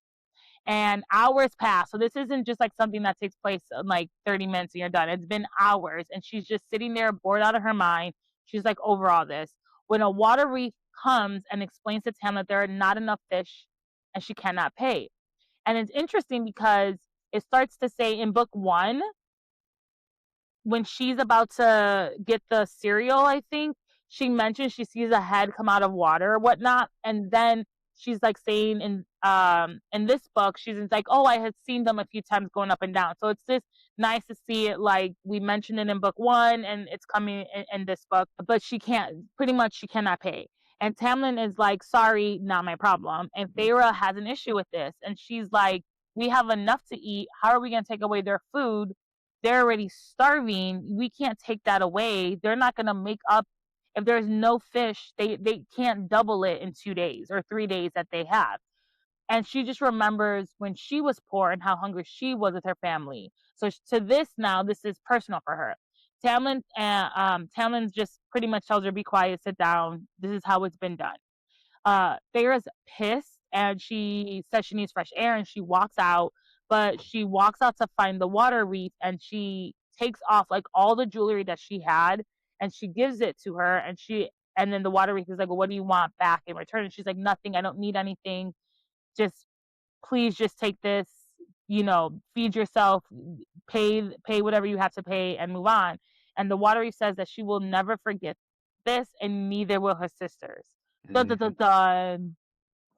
And hours pass, so this isn't just like something that takes place in like 30 minutes and you're done. It's been hours, and she's just sitting there bored out of her mind. She's like over all this when a water reef comes and explains to Tam that there are not enough fish and she cannot pay. And it's interesting because it starts to say in book 1 when she's about to get the cereal, I think she mentions she sees a head come out of water or whatnot, and then she's like saying in this book she's like, oh, I had seen them a few times going up and down. So it's just nice to see it, like we mentioned it in book 1 and it's coming in this book, but she cannot pay. And Tamlin is like, sorry, not my problem. And Feyre has an issue with this, and she's like, we have enough to eat, how are we going to take away their food? They're already starving. We can't take that away. They're not going to make up. If there's no fish, they can't double it in 2 days or 3 days that they have. And she just remembers when she was poor and how hungry she was with her family. So to this now, this is personal for her. Tamlin just pretty much tells her, be quiet, sit down. This is how it's been done. Feyre's pissed and she says she needs fresh air and she walks out, but she walks out to find the water reef and she takes off like all the jewelry that she had and she gives it to her, and then the water reef is like, well, what do you want back in return? And she's like, nothing, I don't need anything, just please just take this, feed yourself, pay whatever you have to pay and move on. And the water reef says that she will never forget this and neither will her sisters. Dun, dun, dun, dun.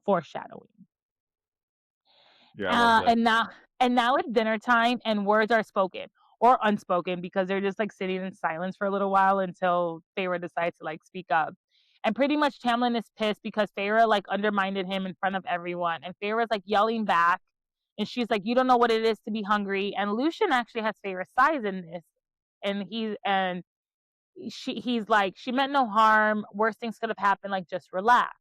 Foreshadowing. Yeah, I love that. And now it's dinner time and words are spoken or unspoken because they're just like sitting in silence for a little while until Feyre decides to like speak up. And pretty much Tamlin is pissed because Feyre like undermined him in front of everyone, and Feyre is like yelling back And she's like, you don't know what it is to be hungry. And Lucian actually has Feyre's size in this. And he's like, she meant no harm. Worst things could have happened. Like, just relax.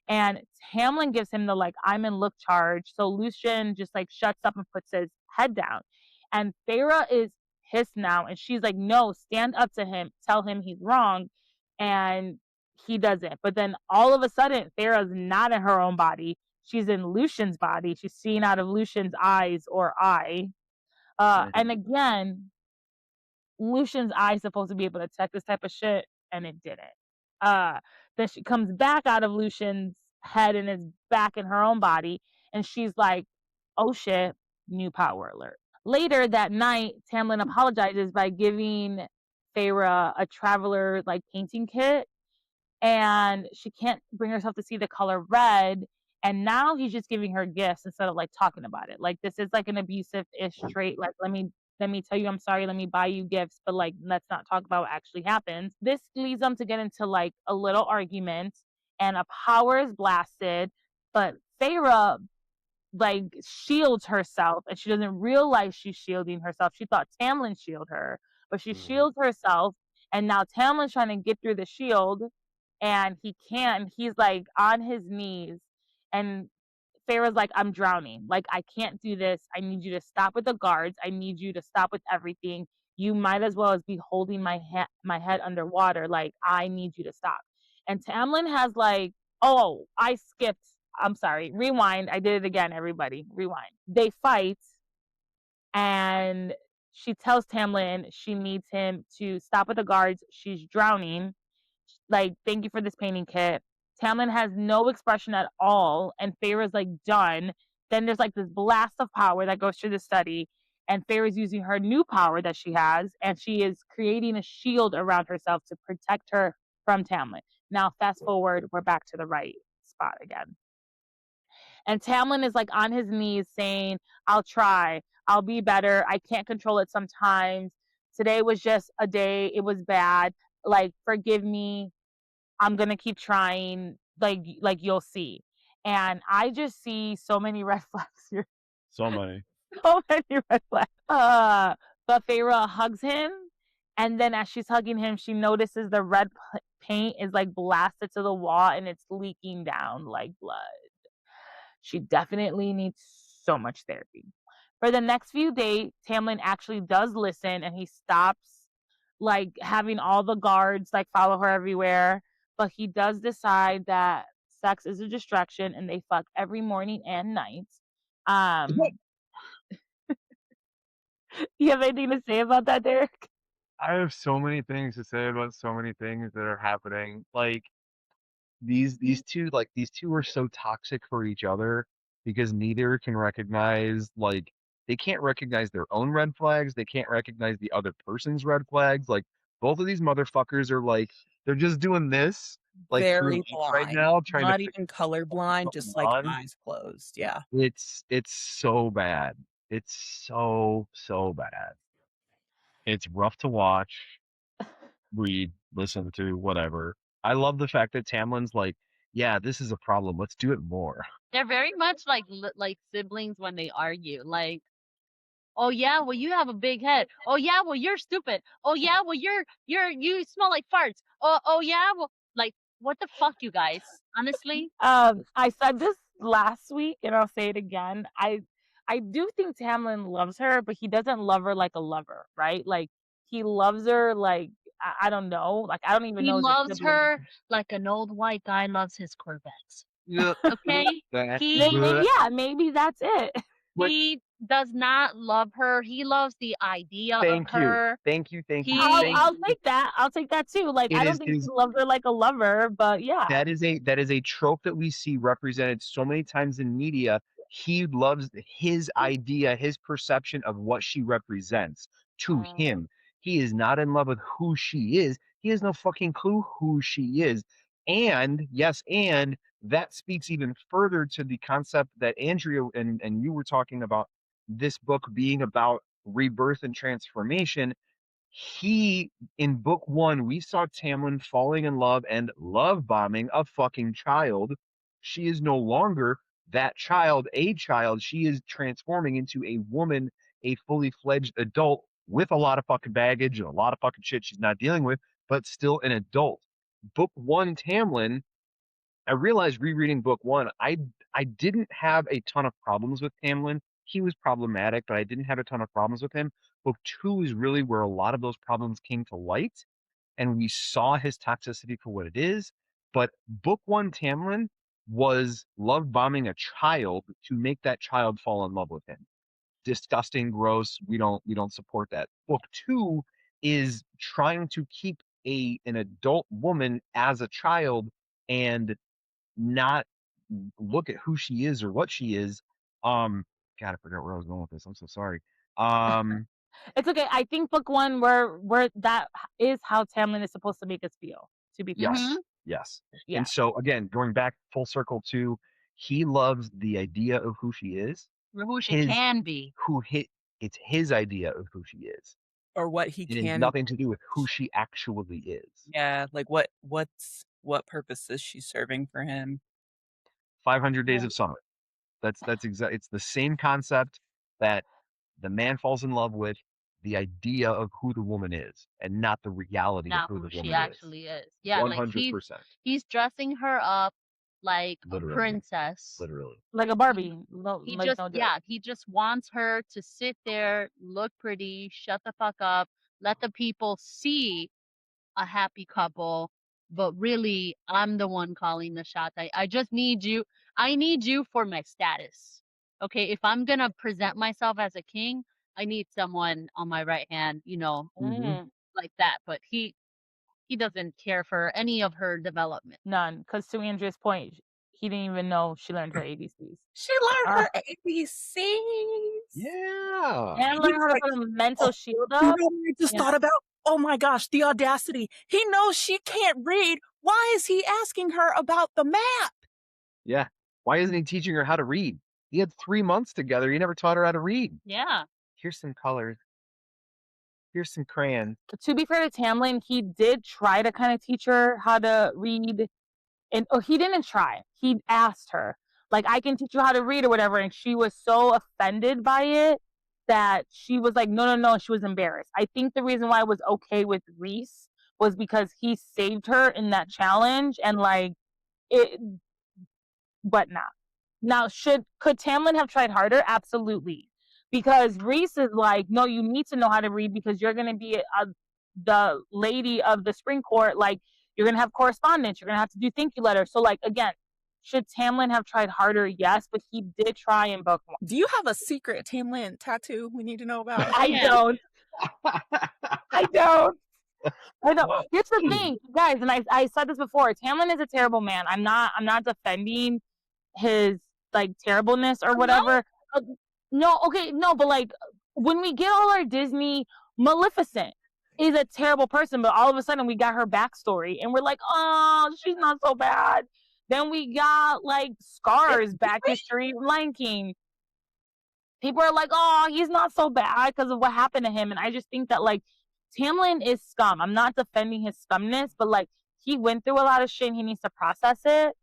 And Tamlin gives him the like, I'm in look charge. So Lucian just like shuts up and puts his head down. And Feyre is pissed now. And she's like, no, stand up to him. Tell him he's wrong. And he doesn't. But then all of a sudden, Feyre's not in her own body. She's in Lucian's body. She's seeing out of Lucian's eyes or eye. And again, Lucian's eye is supposed to be able to detect this type of shit, and it didn't. Then she comes back out of Lucian's head and is back in her own body, and she's like, oh shit, new power alert. Later that night, Tamlin apologizes by giving Feyre a traveler like painting kit, and she can't bring herself to see the color red. And now he's just giving her gifts instead of like talking about it. Like, this is like an abusive-ish trait. Like, let me tell you I'm sorry, let me buy you gifts, but like, let's not talk about what actually happens. This leads them to get into like a little argument, and a power is blasted, but Feyre like shields herself, and she doesn't realize she's shielding herself. She thought Tamlin shielded her, but she shields herself, and now Tamlin's trying to get through the shield, and he can't. He's like on his knees, and Feyre's like, I'm drowning. Like, I can't do this. I need you to stop with the guards. I need you to stop with everything. You might as well as be holding my head underwater. Like, I need you to stop. And Tamlin has like, oh, I skipped. I'm sorry. Rewind. I did it again, everybody. Rewind. They fight, and she tells Tamlin she needs him to stop with the guards. She's drowning. Like, thank you for this painting kit. Tamlin has no expression at all, and Feyre's like done. Then there's like this blast of power that goes through the study, and Feyre's using her new power that she has, and she is creating a shield around herself to protect her from Tamlin. Now, fast forward, we're back to the right spot again. And Tamlin is like on his knees saying, I'll try. I'll be better. I can't control it sometimes. Today was just a day. It was bad. Like, forgive me. I'm going to keep trying. Like you'll see. And I just see so many red flags here. So many. So many red flags. But Feyre hugs him. And then as she's hugging him, she notices the red paint is like blasted to the wall, and it's leaking down like blood. She definitely needs so much therapy. For the next few days, Tamlin actually does listen, and he stops like having all the guards like follow her everywhere. But he does decide that sex is a distraction, and they fuck every morning and night. You have anything to say about that, Derek? I have so many things to say about so many things that are happening. Like, these two are so toxic for each other because neither can recognize, like, they can't recognize their own red flags, they can't recognize the other person's red flags. Like, both of these motherfuckers are like, they're just doing this like through Very life right blind. now, trying to Not figure even out what's colorblind, just going like on. eyes closed. Yeah. It's so bad. It's so bad. It's rough to watch, read, listen to, whatever. I love the fact that Tamlin's like, yeah, this is a problem. Let's do it more. They're very much like siblings when they argue. Like, oh yeah, well you have a big head. Oh yeah, well you're stupid. Oh yeah, well you smell like farts. Oh yeah, well, like, what the fuck, you guys? Honestly, I said this last week, and I'll say it again. I do think Tamlin loves her, but he doesn't love her like a lover, right? Like, he loves her like, I don't know. Like, I don't even he know as a loves sibling. her like an old white guy loves his Corvettes. Yeah. Okay? Maybe that's it. But- He does not love her. He loves the idea of Thank you. her. Thank you. I'll take that. I'll take that too. Like, It I don't is- think it he is- loves her like a lover, but yeah. That is a trope that we see represented so many times in media. He loves his idea, his perception of what she represents to him. He is not in love with who she is. He has no fucking clue who she is. And yes, and that speaks even further to the concept that Andrea and you were talking about, this book being about rebirth and transformation. In book one, we saw Tamlin falling in love and love bombing a fucking child. She is no longer that child, she is transforming into a woman, a fully fledged adult with a lot of fucking baggage and a lot of fucking shit she's not dealing with, but still an adult. Book one, Tamlin, I realized rereading book one, I didn't have a ton of problems with Tamlin. He was problematic, but I didn't have a ton of problems with him. Book two is really where a lot of those problems came to light, and we saw his toxicity for what it is. But book one, Tamlin was love bombing a child to make that child fall in love with him. Disgusting, gross. We don't support that. Book two is trying to keep an adult woman as a child and not look at who she is or what she is. God, I forgot where I was going with this. I'm so sorry. It's okay. I think book one, where that is how Tamlin is supposed to make us feel. To be fair. Yes, yes. Yeah. And so again, going back full circle to, he loves the idea of who she is, Or who she can be. it's his idea of who she is. Or what he It has can. nothing to do with who she actually is. Yeah, like what purpose is she serving for him? 500 Days of Summer. That's exact. It's the same concept that the man falls in love with the idea of who the woman is, and not the reality Not of who who the she woman is. actually is. Yeah, like 100%. he's dressing her up like Literally. a princess. Literally. Like a Barbie. He Like, just no joke. yeah, he just wants her to sit there, look pretty, shut the fuck up, let the people see a happy couple, but really I'm the one calling the shots. I just need you. I need you for my status. Okay, if I'm gonna present myself as a king, I need someone on my right hand, like that. But he doesn't care for any of her development. None. Because to Andrea's point, he didn't even know she learned her ABCs. She learned her ABCs. Yeah. And learned how to put a mental shield You up. know what I just Yeah. thought about? Oh my gosh, the audacity. He knows she can't read. Why is he asking her about the map? Yeah. Why isn't he teaching her how to read? He had 3 months together. He never taught her how to read. Yeah. Here's some colors. Here's some crayons. To be fair to Tamlin, he did try to kind of teach her how to read. And he didn't try. He asked her, like, I can teach you how to read or whatever. And she was so offended by it that she was like, no. She was embarrassed. I think the reason why I was okay with Reese was because he saved her in that challenge, and like it, but not. Now, could Tamlin have tried harder? Absolutely. Because Reese is like, no, you need to know how to read because you're going to be the lady of the spring court. Like, you're going to have correspondence. You're going to have to do thank you letters. So, like, again, should Tamlin have tried harder? Yes, but he did try in book one. Do you have a secret Tamlin tattoo we need to know about? I don't. I don't. I know. Here's the thing, guys, and I said this before. Tamlin is a terrible man. I'm not defending his like terribleness or whatever. No, okay, no, but like when we get all our Disney, Maleficent is a terrible person, but all of a sudden we got her backstory and we're like, oh, she's not so bad. Then we got like Scar's back history, Lion King. People are like, oh, he's not so bad because of what happened to him. And I just think that like Tamlin is scum. I'm not defending his scumness, but like he went through a lot of shit and he needs to process it.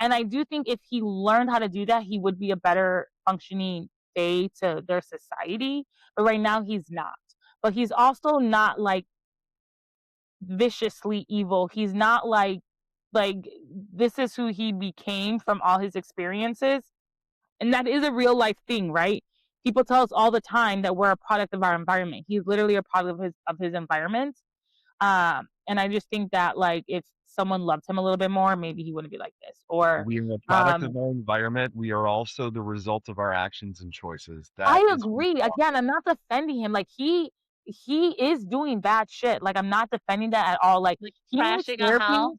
And I do think if he learned how to do that, he would be a better functioning Fae to their society. But right now he's not. But he's also not like viciously evil. He's not like this is who he became from all his experiences. And that is a real life thing, right? People tell us all the time that we're a product of our environment. He's literally a product of his environment. And I just think that like if someone loved him a little bit more, maybe he wouldn't be like this. Or we are a product of our environment. We are also the result of our actions and choices. I agree. Again, I'm not defending him. Like he is doing bad shit. Like I'm not defending that at all. Like he needs therapy.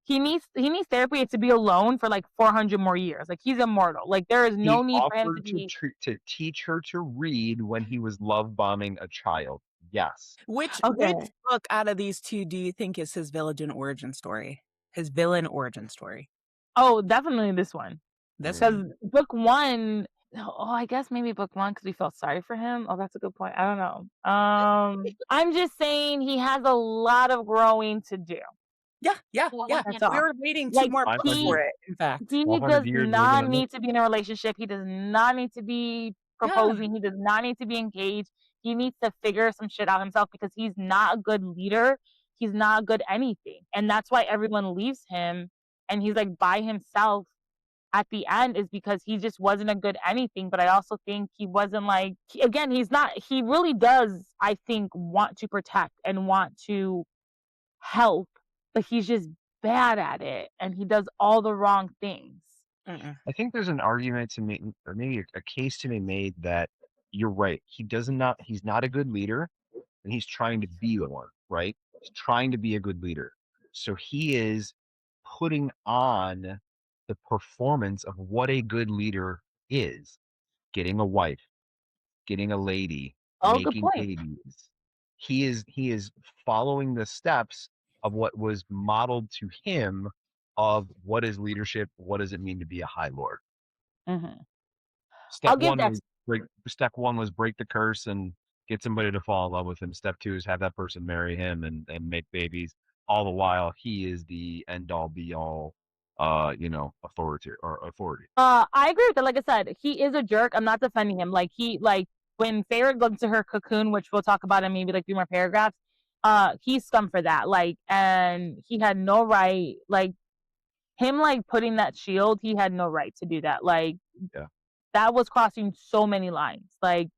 He needs therapy to be alone for like 400 more years. Like he's immortal. Like there is no need for him to be to teach her to read when he was love bombing a child. Yes. Which book out of these two do you think is his villain origin story? His villain origin story? Oh, definitely this one. This because book one. Oh, I guess maybe book one because we felt sorry for him. Oh, that's a good point. I don't know. I'm just saying he has a lot of growing to do. Yeah. That's all. We were waiting 2 Like, more books he for it, in fact. he 1,200 does years not living in need to be in a relationship. He does not need to be proposing. He does not need to be engaged. He needs to figure some shit out himself because he's not a good leader. He's not a good anything. And that's why everyone leaves him and he's like by himself at the end, is because he just wasn't a good anything. But I also think he wasn't like, again, he really does, I think, want to protect and want to help, but he's just bad at it and he does all the wrong things. I think there's an argument to make, or maybe a case to be made that you're right. He's not a good leader, and he's trying to be one, right? He's trying to be a good leader. So he is putting on the performance of what a good leader is: getting a wife, getting a lady, Oh, good making point. babies. He is following the steps of what was modeled to him of what is leadership, what does it mean to be a high lord. Mm-hmm. Step I'll give one that. was break the curse and get somebody to fall in love with him. Step 2 is have that person marry him and make babies. All the while he is the end all be all authority. I agree with that. Like I said, he is a jerk. I'm not defending him. Like when Feyre goes into her cocoon, which we'll talk about in maybe like 3 more paragraphs, he's scum for that. Like, and he had no right, like him like putting that shield, he had no right to do that. Like, Yeah. that was crossing so many lines. Like,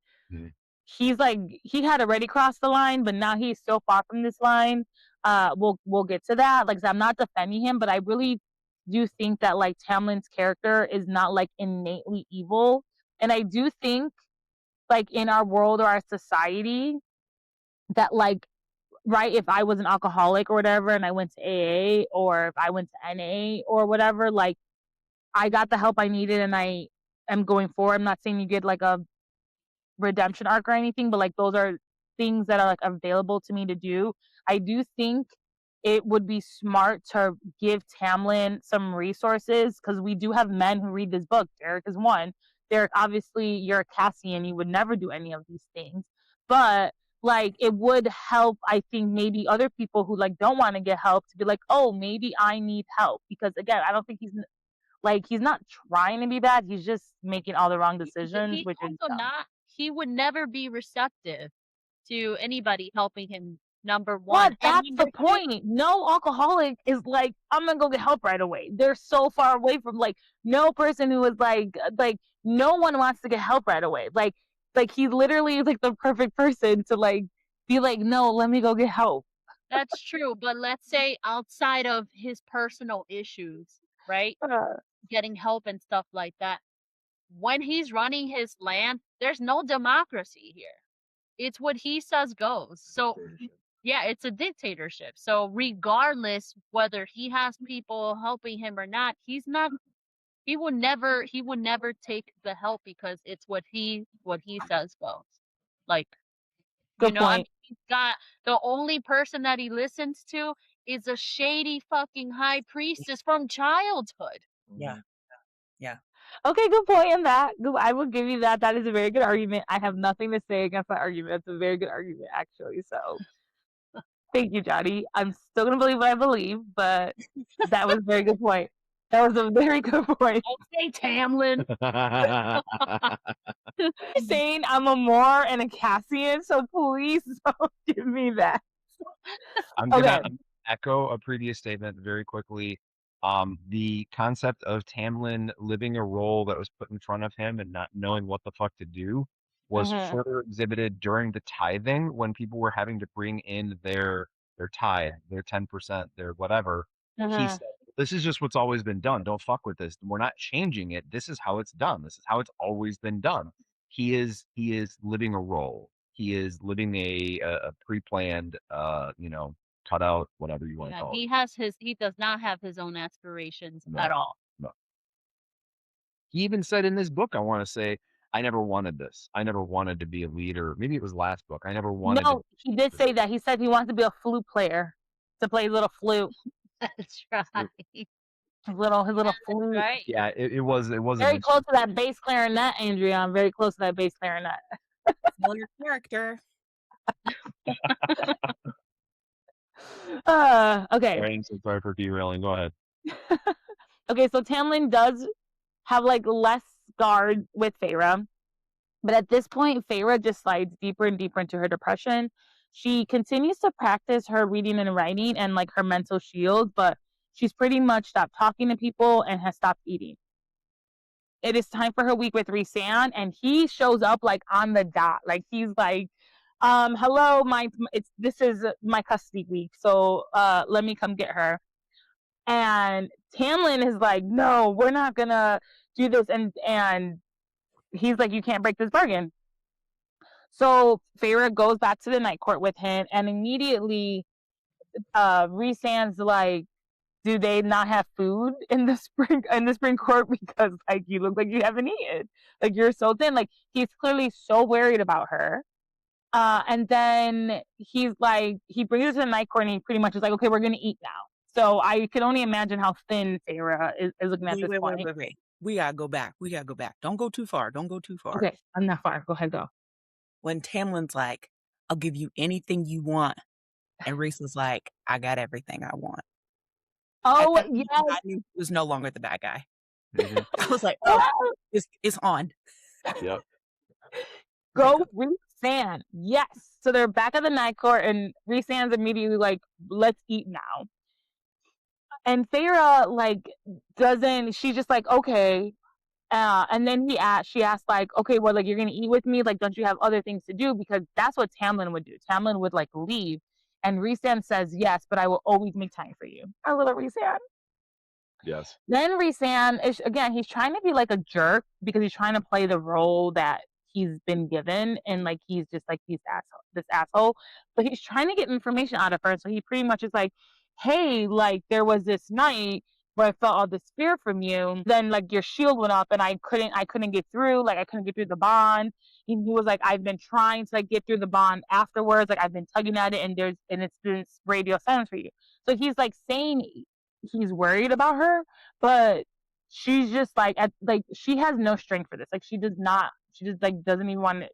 he's like, he had already crossed the line, but now he's so far from this line. We'll get to that. Like, I'm not defending him, but I really do think that like Tamlin's character is not like innately evil. And I do think like in our world or our society that like, right, if I was an alcoholic or whatever and I went to AA or if I went to NA or whatever, like I got the help I needed and I am going forward. I'm not saying you get like a redemption arc or anything, but like those are things that are like available to me to do. I do think it would be smart to give Tamlin some resources because we do have men who read this book. Derek is one. Derek, obviously, you're a Cassian. You would never do any of these things, but like it would help. I think maybe other people who like don't want to get help to be like, oh, maybe I need help because again, I don't think he's not trying to be bad. He's just making all the wrong decisions, which is dumb. He would never be receptive to anybody helping him. Number But one, that's the point. No alcoholic is like, I'm gonna go get help right away. They're so far away from like no person who is like no one wants to get help right away. Like he literally is like the perfect person to like be like, no, let me go get help. That's true, but let's say outside of his personal issues, right? Getting help and stuff like that. When he's running his land, there's no democracy here. It's what he says goes. So yeah, it's a dictatorship. So regardless whether he has people helping him or not, he would never take the help because it's what he says goes. Like, Good point. I mean, he's got the only person that he listens to is a shady fucking high priestess from childhood. Yeah. Okay, good point in that. I will give you that. That is a very good argument. I have nothing to say against that argument. It's a very good argument, actually. So, thank you, Johnny. I'm still gonna believe what I believe, but that was a very good point. That was a very good point. Don't say Tamlin. You're saying I'm a Moor and a Cassian, so please don't give me that. I'm gonna echo a previous statement very quickly. The concept of Tamlin living a role that was put in front of him and not knowing what the fuck to do was further exhibited during the tithing when people were having to bring in their tithe, their 10%, their whatever. He said, this is just what's always been done. Don't fuck with this. We're not changing it. This is how it's done. This is how it's always been done. He is living a role. He is living a pre-planned, cut out, whatever you want to call it. He does not have his own aspirations at all. No. He even said in this book, I want to say, I never wanted this. I never wanted to be a leader. Maybe it was last book. I never wanted he did say that. He said he wants to be a flute player, to play little flute. That's right. His little flute. Right. Yeah, it was very close to that bass clarinet, Andrea. I'm very close to that bass clarinet. Similar character. Okay. Sorry, I'm so sorry for derailing. Go ahead. Okay, so Tamlin does have like less guard with Feyre, but at this point, Feyre just slides deeper and deeper into her depression. She continues to practice her reading and writing and like her mental shield, but she's pretty much stopped talking to people and has stopped eating. It is time for her week with Rhysand, and he shows up like on the dot. Like he's like, hello, this is my custody week, so let me come get her. And Tamlin is like, no, we're not gonna do this, and he's like, you can't break this bargain. So Feyre goes back to the night court with him, and immediately Rhysand's like, do they not have food in the spring court because like you look like you haven't eaten, like you're so thin. Like he's clearly so worried about her. And then he's like, he brings her to the night court and he pretty much is like, okay, we're gonna eat now. So I can only imagine how thin Feyre is looking at this point. Wait. We gotta go back. Don't go too far. Okay, I'm not far. Go ahead, go. When Tamlin's like, I'll give you anything you want. And Rhys was like, I got everything I want. Oh, yeah. I knew he was no longer the bad guy. Mhm. I was like, oh, it's on. Yep. Go Rhysand. Yes. So they're back at the night court and Rhysand's immediately like, let's eat now. And Feyre like she's just like, okay. And then she asked like, okay, well, like you're gonna eat with me, like don't you have other things to do? Because that's what Tamlin would do. Tamlin would like leave, and Rhysand says yes, but I will always make time for you. Our little Rhysand. Yes. Then Rhysand is again, he's trying to be like a jerk because he's trying to play the role that he's been given, and like he's just like this asshole. But he's trying to get information out of her, so he pretty much is like, hey, like there was this night where I felt all this fear from you. Then like your shield went up and I couldn't get through. Like I couldn't get through the bond. He was like, I've been trying to like get through the bond afterwards. Like I've been tugging at it and it's been radio silence for you. So he's like saying he's worried about her, but she's just like she has no strength for this. Like she just like doesn't even want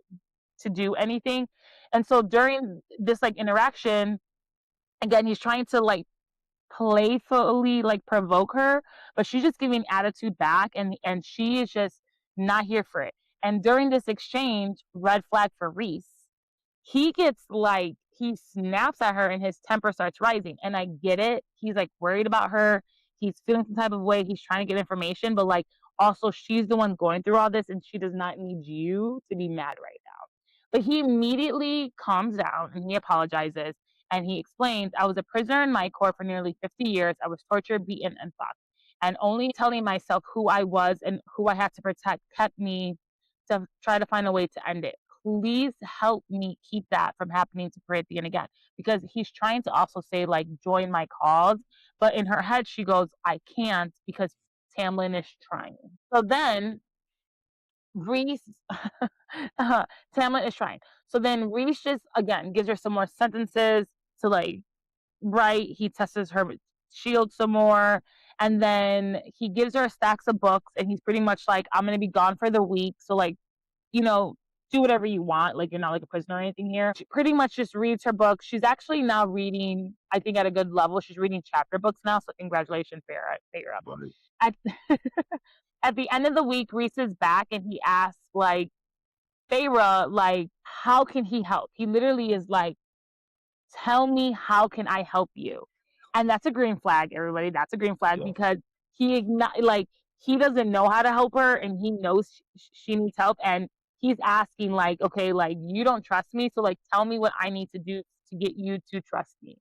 to do anything. And so during this like interaction, again, he's trying to like playfully like provoke her, but she's just giving attitude back, and she is just not here for it. And during this exchange, red flag for Rhys, he gets like, he snaps at her and his temper starts rising. And I get it. He's like worried about her. He's feeling some type of way. He's trying to get information, but like also she's the one going through all this and she does not need you to be mad right now. But he immediately calms down and he apologizes and he explains, I was a prisoner in my court for nearly 50 years. I was tortured, beaten, and fucked. And only telling myself who I was and who I had to protect kept me to try to find a way to end it. Please help me keep that from happening to Prithian again. Because he's trying to also say, like, join my cause. But in her head, she goes, I can't because Tamlin is trying. So then Rhys, Tamlin is trying. So then Rhys just, again, gives her some more sentences to, like, write. He tests her shield some more. And then he gives her stacks of books. And he's pretty much like, I'm going to be gone for the week. So, like, you know, do whatever you want. Like, you're not like a prisoner or anything here. She pretty much just reads her book. She's actually now reading, I think, at a good level. She's reading chapter books now. So congratulations, Feyre. At, at the end of the week, Rhys is back and he asks, like, Feyre, like, how can he help? He literally is like, tell me, how can I help you? And that's a green flag, everybody. That's a green flag because he doesn't know how to help her and he knows she needs help. And he's asking like, okay, like you don't trust me. So like, tell me what I need to do to get you to trust me.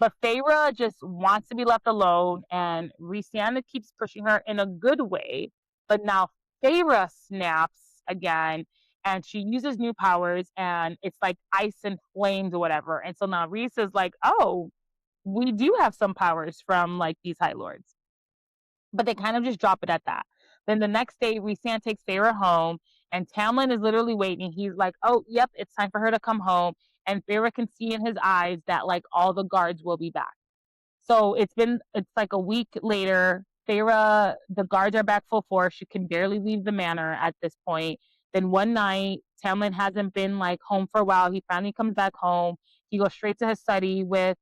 But Feyre just wants to be left alone and Rhysand keeps pushing her in a good way. But now Feyre snaps again and she uses new powers and it's like ice and flames or whatever. And so now Rhys is like, oh, we do have some powers from like these High Lords. But they kind of just drop it at that. Then the next day, Rhysand takes Feyre home and Tamlin is literally waiting. He's like, oh, yep, it's time for her to come home. And Feyre can see in his eyes that like all the guards will be back. So it's like a week later. Feyre, the guards are back full force. She can barely leave the manor at this point. Then one night, Tamlin hasn't been like home for a while. He finally comes back home. He goes straight to his study with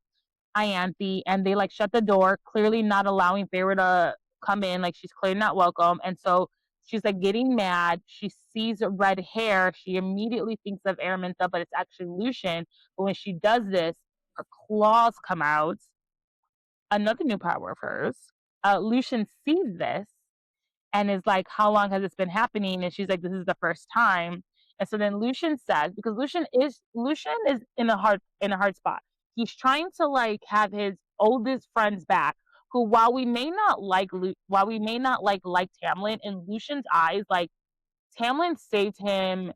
Ianthe, and they like shut the door, clearly not allowing Feyre to come in. Like she's clearly not welcome. And so she's like getting mad. She sees red hair. She immediately thinks of Araminta, but it's actually Lucien. But when she does this, her claws come out. Another new power of hers. Lucien sees this and is like, how long has this been happening? And she's like, this is the first time. And so then Lucien says, because Lucien is in a hard spot. He's trying to like have his oldest friends back, who while we may not like Tamlin, in Lucien's eyes, like Tamlin saved him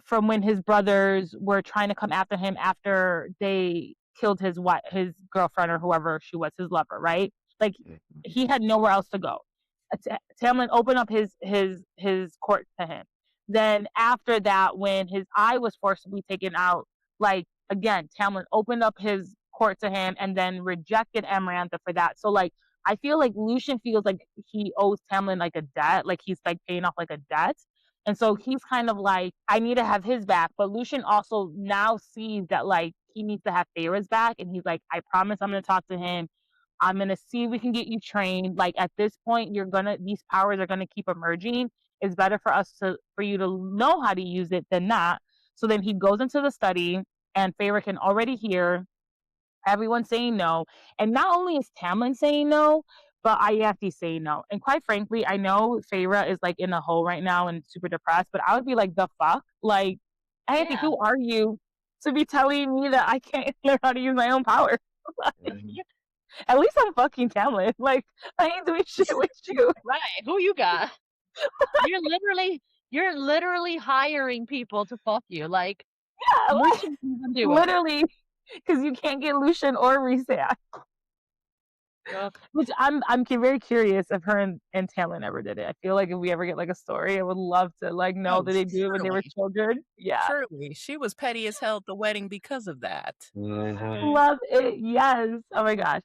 from when his brothers were trying to come after him after they killed his girlfriend or whoever she was, his lover, right? Like he had nowhere else to go. Tamlin opened up his court to him. Then after that, when his eye was forcibly taken out, like again, Tamlin opened up his court to him and then rejected Amarantha for that. So like I feel like Lucien feels like he owes Tamlin like a debt, like he's like paying off like a debt. And so he's kind of like, I need to have his back. But Lucien also now sees that like he needs to have Feyre's back. And he's like, I promise I'm going to talk to him. I'm going to see if we can get you trained. Like at this point, these powers are going to keep emerging. It's better for you to know how to use it than not. So then he goes into the study and Feyre can already hear everyone saying no. And not only is Tamlin saying no, but Ianthe saying no. And quite frankly, I know Feyre is like in a hole right now and super depressed, but I would be like, the fuck? Like, Ianthe, who are you to be telling me that I can't learn how to use my own power? At least I'm fucking Tamlin. Like, I ain't doing shit with you. Right. Who you got? You're literally hiring people to fuck you. Like, yeah, Lucien can even do literally, because you can't get Lucien or Rhysand. Which I'm very curious if her and Tamlin ever did it. I feel like if we ever get like a story, I would love to like know that they do it when they were children. Yeah. Surely. She was petty as hell at the wedding because of that. Love it. Yes. Oh my gosh.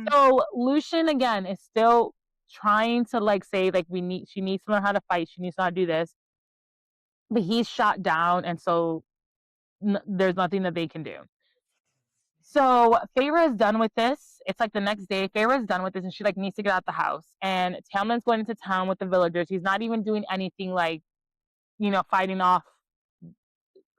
So Lucien again is still trying to like say like she needs to learn how to fight. She needs to know how to do this. But he's shot down, and so there's nothing that they can do. So Feyre is done with this. It's like the next day. Feyre is done with this, and she like needs to get out the house. And Tamlin's going into town with the villagers. He's not even doing anything like, fighting off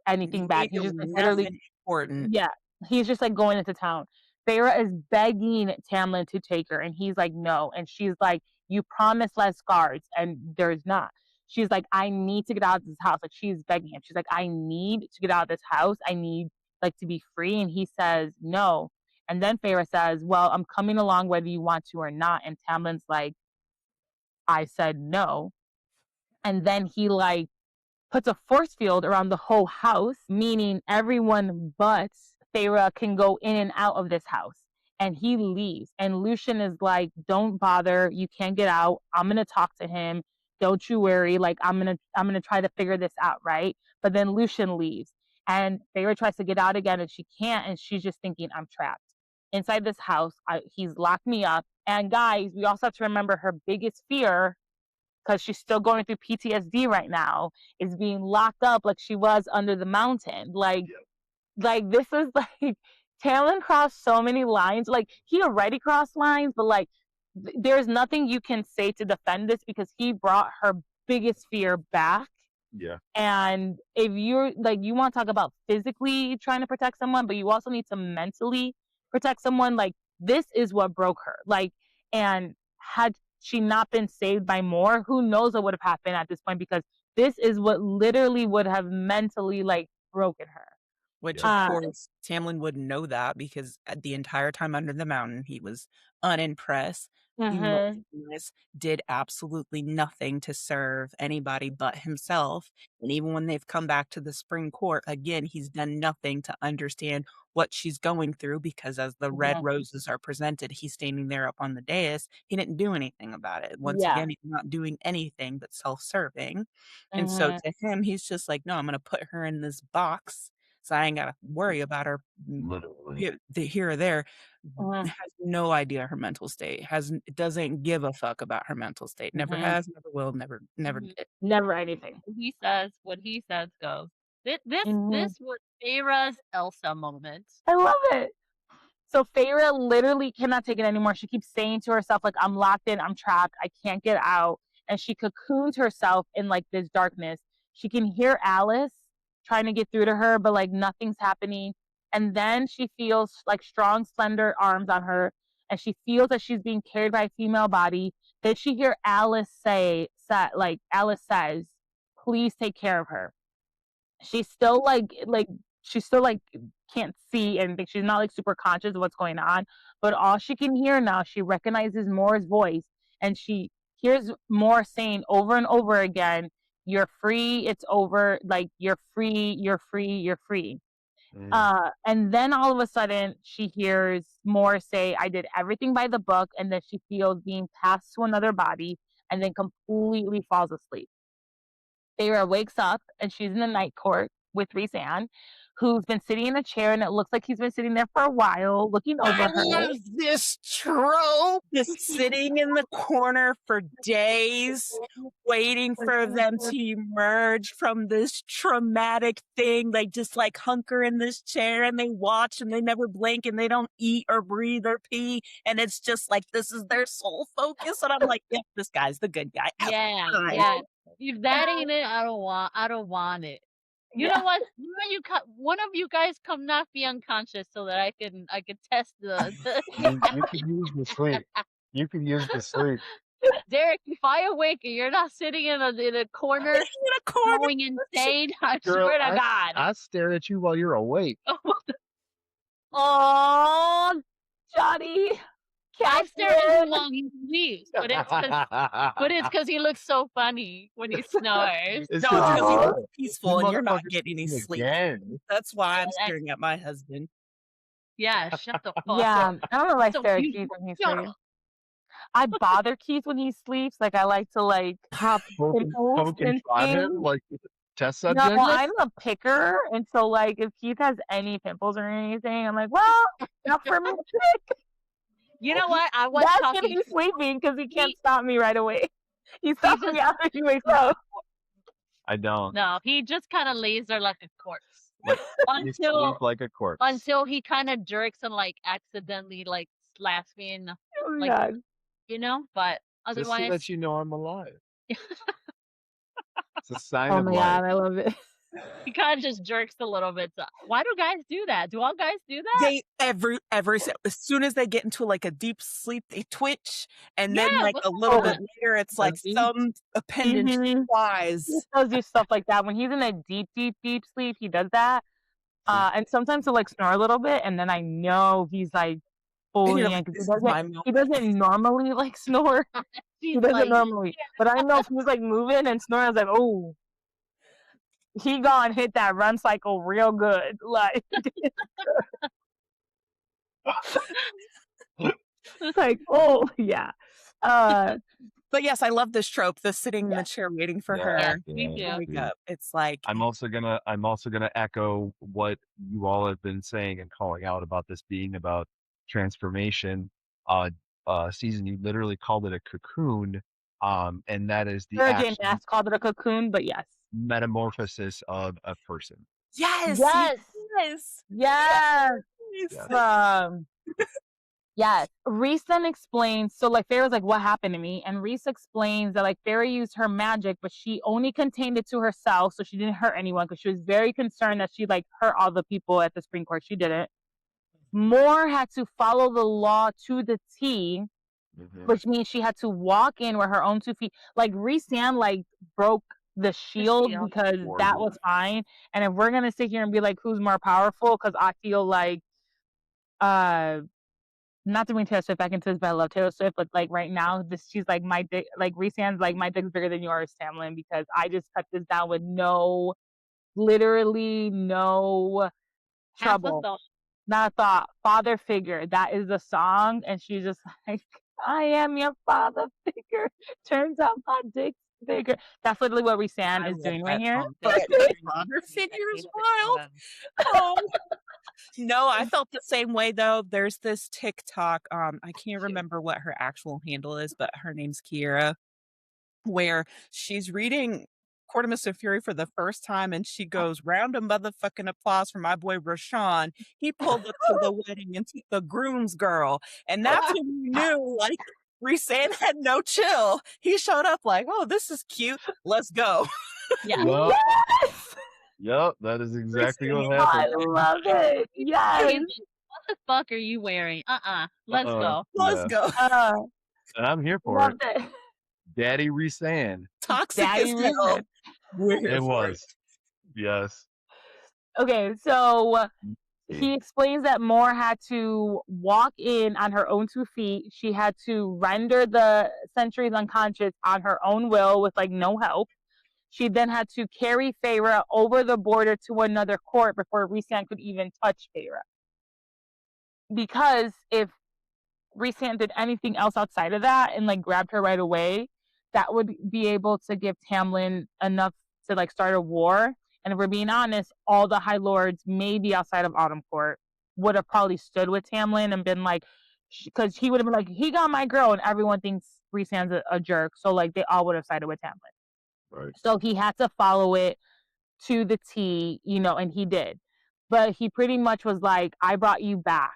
anything bad. He's just like, literally important. Yeah, he's just like going into town. Feyre is begging Tamlin to take her, and he's like, no. And she's like, you promised less guards, and there's not. She's like, I need to get out of this house. Like she's begging him. She's like, I need to get out of this house. I need like to be free. And he says no. And then Feyre says, well, I'm coming along whether you want to or not. And Tamlin's like, I said no. And then he like puts a force field around the whole house, meaning everyone but Feyre can go in and out of this house. And he leaves. And Lucien is like, don't bother. You can't get out. I'm going to talk to him. Don't you worry. Like, I'm going to try to figure this out, right? But then Lucien leaves. And Feyre tries to get out again, and she can't. And she's just thinking, I'm trapped inside this house. He's locked me up. And guys, we also have to remember her biggest fear, because she's still going through PTSD right now, is being locked up like she was under the mountain. Like this is like, Tamlin crossed so many lines. Like he already crossed lines, but like there's nothing you can say to defend this, because he brought her biggest fear back. Yeah. And if you're like, you want to talk about physically trying to protect someone, but you also need to mentally protect someone, like this is what broke her. Like, and had she not been saved by more, who knows what would have happened at this point, because this is what literally would have mentally like broken her. Which, of course, Tamlin wouldn't know that, because the entire time under the mountain, he was unimpressed. Emotionless, did absolutely nothing to serve anybody but himself. And even when they've come back to the Spring Court, again, he's done nothing to understand what she's going through, because as the red roses are presented, he's standing there up on the dais. He didn't do anything about it. Once again, he's not doing anything but self-serving. And so to him, he's just like, no, I'm going to put her in this box, so I ain't got to worry about her here or there. Has no idea her mental state. Doesn't give a fuck about her mental state. Never has, never will, never did. Never anything. What he says goes. This was Feyre's Elsa moment. I love it. So Feyre literally cannot take it anymore. She keeps saying to herself, like, I'm locked in, I'm trapped, I can't get out. And she cocoons herself in like this darkness. She can hear Alice trying to get through to her, but like nothing's happening. And then she feels like strong, slender arms on her, and she feels that she's being carried by a female body. Then she hear Alice Alice says, please take care of her. She's still she's still like can't see anything. She's not like super conscious of what's going on, but all she can hear now, she recognizes Moore's voice, and she hears Moore saying over and over again, you're free, it's over, like you're free, you're free, you're free. And then all of a sudden she hears Moore say, I did everything by the book, and then she feels being passed to another body and then completely falls asleep. Feyre wakes up and she's in the night court with Rhys-Anne, who's been sitting in a chair, and it looks like he's been sitting there for a while, looking over I her. love this trope. Just sitting in the corner for days, waiting for them to emerge from this traumatic thing. They just like hunker in this chair and they watch and they never blink and they don't eat or breathe or pee. And it's just like, this is their sole focus. And I'm like, yep, this guy's the good guy. Yeah, Fine. yeah. If that ain't it, I don't want it. You know what? One of you guys come not be unconscious so that I can test the. You could use the sleep. You could use the sleep. Derek, if I awake and you're not sitting in a corner, going insane, I Girl, swear to God. I stare at you while you're awake. Oh, Johnny. I stare at him while he sleeps, but it's because he looks so funny when he snores. No, it's because he looks peaceful and you're not getting any sleep. Again. That's why I'm staring at my husband. Yeah, shut the fuck Yeah, up. I don't know if I So stare at you- Keith when he's shut sleeping. up. I bother Keith when he sleeps. Like, I like to like pop pimples Poke and and prod him things. like test No, subject. I'm a picker, and so like if Keith has any pimples or anything, I'm like, well, not for me to pick. You know what? I was That's when talking. he's sleeping because he can't stop me right away. He stops me after he wakes up. I don't. No, he just kind of lays there like a corpse Like, you sleep like a corpse. until he kind of jerks and like accidentally like slaps me in the, Oh my like, God. you know. But Just so otherwise, that you know I'm alive. It's a sign Oh of my life. God, I love it. he kind of just jerks a little bit. So, why do guys do that? Do all guys do that? They as soon as they get into like a deep sleep, they twitch, and then Yeah, like what's a little that? bit later, it's like Fuzzy? some appendage Mhm. flies. He does do stuff like that when he's in a deep, deep, deep sleep. He does that, and sometimes he'll like snore a little bit, and then I know he's like fully you're in like, because "This is my he doesn't normally like snore. He She's doesn't like, normally, but I know if he was like moving and snoring, I was like, oh, he gone hit that run cycle real good. Like, like, oh yeah. But yes, I love this trope, the sitting in the chair waiting for her yes, me to too. wake up. It's like I'm also gonna echo what you all have been saying and calling out about this being about transformation. Season, you literally called it a cocoon, and that is the Again, actual Maas called it a cocoon, but yes. metamorphosis of a person. yes, Yes. yes, Yes. yes. Yes. Rhys then explains, so like Feyre's like, what happened to me? And Rhys explains that like Feyre used her magic, but she only contained it to herself, so she didn't hurt anyone because she was very concerned that she like hurt all the people at the Supreme Court. She didn't. Moore had to follow the law to the T, which means she had to walk in with her own 2 feet. Like Rhys-Anne like broke the shield because that was fine. And if we're gonna sit here and be like, who's more powerful? Because I feel like not to bring Taylor Swift back into this, but I love Taylor Swift. But like right now, she's like my dick. Like Rhys-Anne's like my dick's bigger than yours, Tamlin, because I just cut this down with literally no trouble. Not a thought. Father figure. That is the song, and she's just like, I am your father figure. Turns out my dick's bigger. That's literally what Rhys-Anne is doing right here. Father figure is wild. Oh. No, I felt the same way though. There's this TikTok, I can't remember what her actual handle is, but her name's Kiera, where she's reading Court of Mr. Fury for the first time, and she goes, "Round of motherfucking applause for my boy Rashawn. He pulled up to the wedding and took the groom's girl." And that's when you knew, like, Rhysand had no chill. He showed up like, "Oh, this is cute. Let's go." Yeah. Yup. Yes! Yep, that is exactly what I happened. love it. Yes. He's like, what the fuck are you wearing? Let's go. Let's Yeah. go. And I'm here for Loved it. it. Daddy Rhysand. Toxic Daddy as hell. Rhysand. We're here It for was. Yes. Okay, so he explains that Moore had to walk in on her own 2 feet. She had to render the sentries unconscious on her own will with like no help. She then had to carry Feyre over the border to another court before Rhysand could even touch Feyre. Because if Rhysand did anything else outside of that and like grabbed her right away, that would be able to give Tamlin enough to like start a war. And if we're being honest, all the High Lords, maybe outside of Autumn Court, would have probably stood with Tamlin and been like, because he would have been like, he got my girl, and everyone thinks Rhysand's a jerk. So like they all would have sided with Tamlin. Right. So he had to follow it to the T, you know, and he did. But he pretty much was like, I brought you back.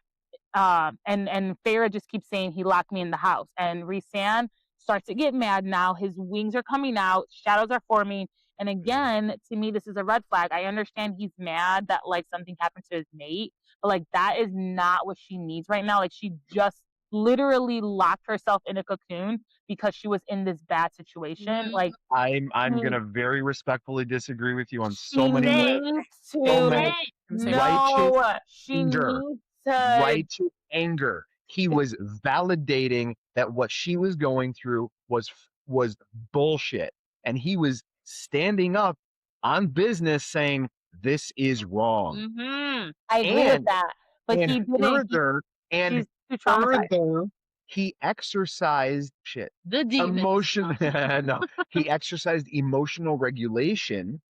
And Feyre just keeps saying he locked me in the house. And Rhysand starts to get mad now. His wings are coming out. Shadows are forming. And again, to me, this is a red flag. I understand he's mad that like something happened to his mate, but like that is not what she needs right now. Like she just literally locked herself in a cocoon because she was in this bad situation. Like I'm Mm. gonna very respectfully disagree with you on she so many ways. needs So to many. no, she anger. needs to Righteous anger. He was validating that what she was going through was bullshit, and he was standing up on business saying this is wrong. Mm-hmm. I agree with And- that, but and he didn't. further, and She's too traumatized. further, he exercised The demon. emotion. No, he exercised emotional regulation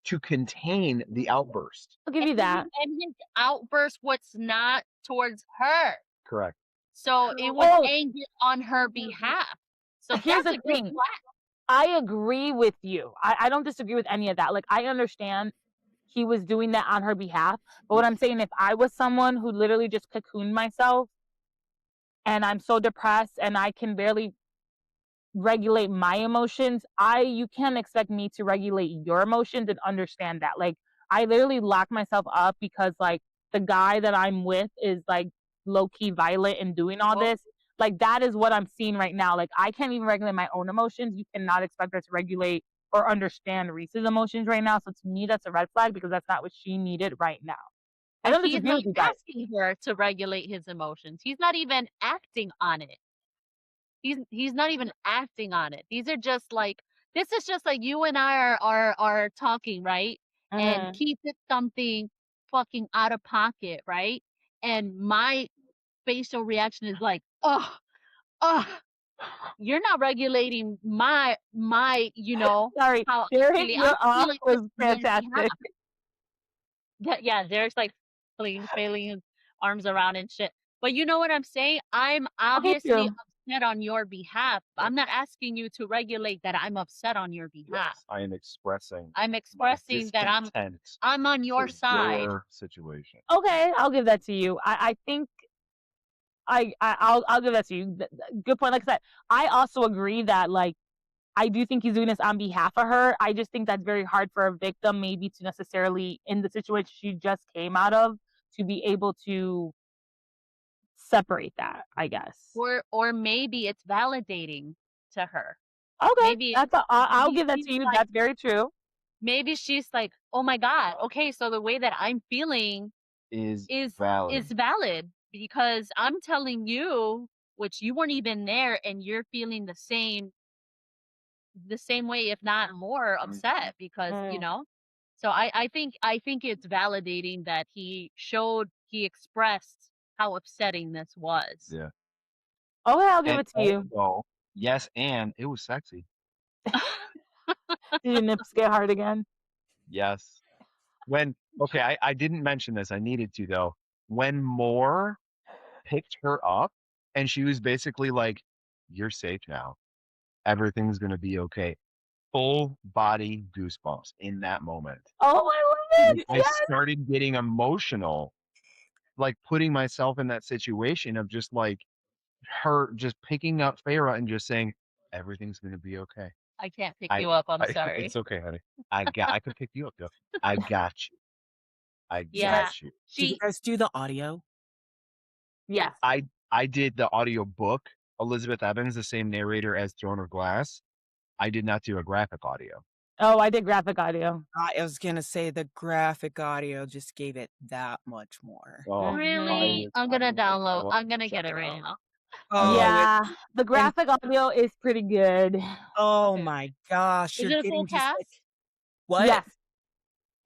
to contain the outburst. I'll give you that. And his outburst was not towards her. Correct. So it was Oh. anger on her behalf. So Here's that's the a green thing. flag. I agree with you. I don't disagree with any of that. Like, I understand he was doing that on her behalf. But what I'm saying, if I was someone who literally just cocooned myself and I'm so depressed and I can barely regulate my emotions, you can't expect me to regulate your emotions and understand that. Like, I literally lock myself up because like the guy that I'm with is like low-key violent and doing all this. Like, that is what I'm seeing right now. Like, I can't even regulate my own emotions. You cannot expect her to regulate or understand Reese's emotions right now. So to me, that's a red flag because that's not what she needed right now. I don't He's disagree not with you guys. asking her to regulate his emotions. He's not even acting on it. He's not even acting on it. These are just like, this is just like you and I are talking, right? And Keith did something fucking out of pocket, right? And my facial reaction is like, oh, you're not regulating my, you know, Sorry, how sharing actually your I'm off feeling was this on his fantastic. behalf. Yeah, Derek's like flailing his arms around and shit. But you know what I'm saying? I'm obviously true. upset on your behalf. I'm not asking you to regulate that I'm upset on your behalf. Yes, I am expressing. I'm expressing that I'm on your with side. Your situation. Okay, I'll give that to you. I think I'll give that to you. Good point. Like I said, I also agree that like I do think he's doing this on behalf of her. I just think that's very hard for a victim maybe to necessarily, in the situation she just came out of, to be able to separate that, I guess. Or maybe it's validating to her. Okay, maybe I'll give that she's to you. like- That's very true. Maybe she's like, oh my God, okay, so the way that I'm feeling Is valid. Is valid because I'm telling you, which you weren't even there, and you're feeling the same way, if not more upset because you know. So I think it's validating that he expressed how upsetting this was. Yeah. Okay, I'll give it to you. Also, yes, and it was sexy. Did your nips get hard again? Yes. Okay, I didn't mention this. I needed to though. When Moore picked her up and she was basically like, "You're safe now. Everything's gonna be okay." full body goosebumps in that moment. Oh, I love it. I Yes. started getting emotional, like putting myself in that situation of just like her just picking up Farah and just saying, everything's gonna be okay. I can't pick I, you up. I'm I sorry. it's okay, honey. I could pick you up though. I got you. I Yeah. got you. Did you She guys do the audio? Yes. I did the audio book, Elizabeth Evans, the same narrator as Throne of Glass. I did not do a graphic audio. Oh, I did graphic audio. I was gonna say the graphic audio just gave it that much more. Oh, really? I'm gonna download. I'm gonna get it right now. Oh, Yeah, the and graphic audio is pretty good. oh Okay. my gosh, Is you're it a full getting just like cast? what? Yes.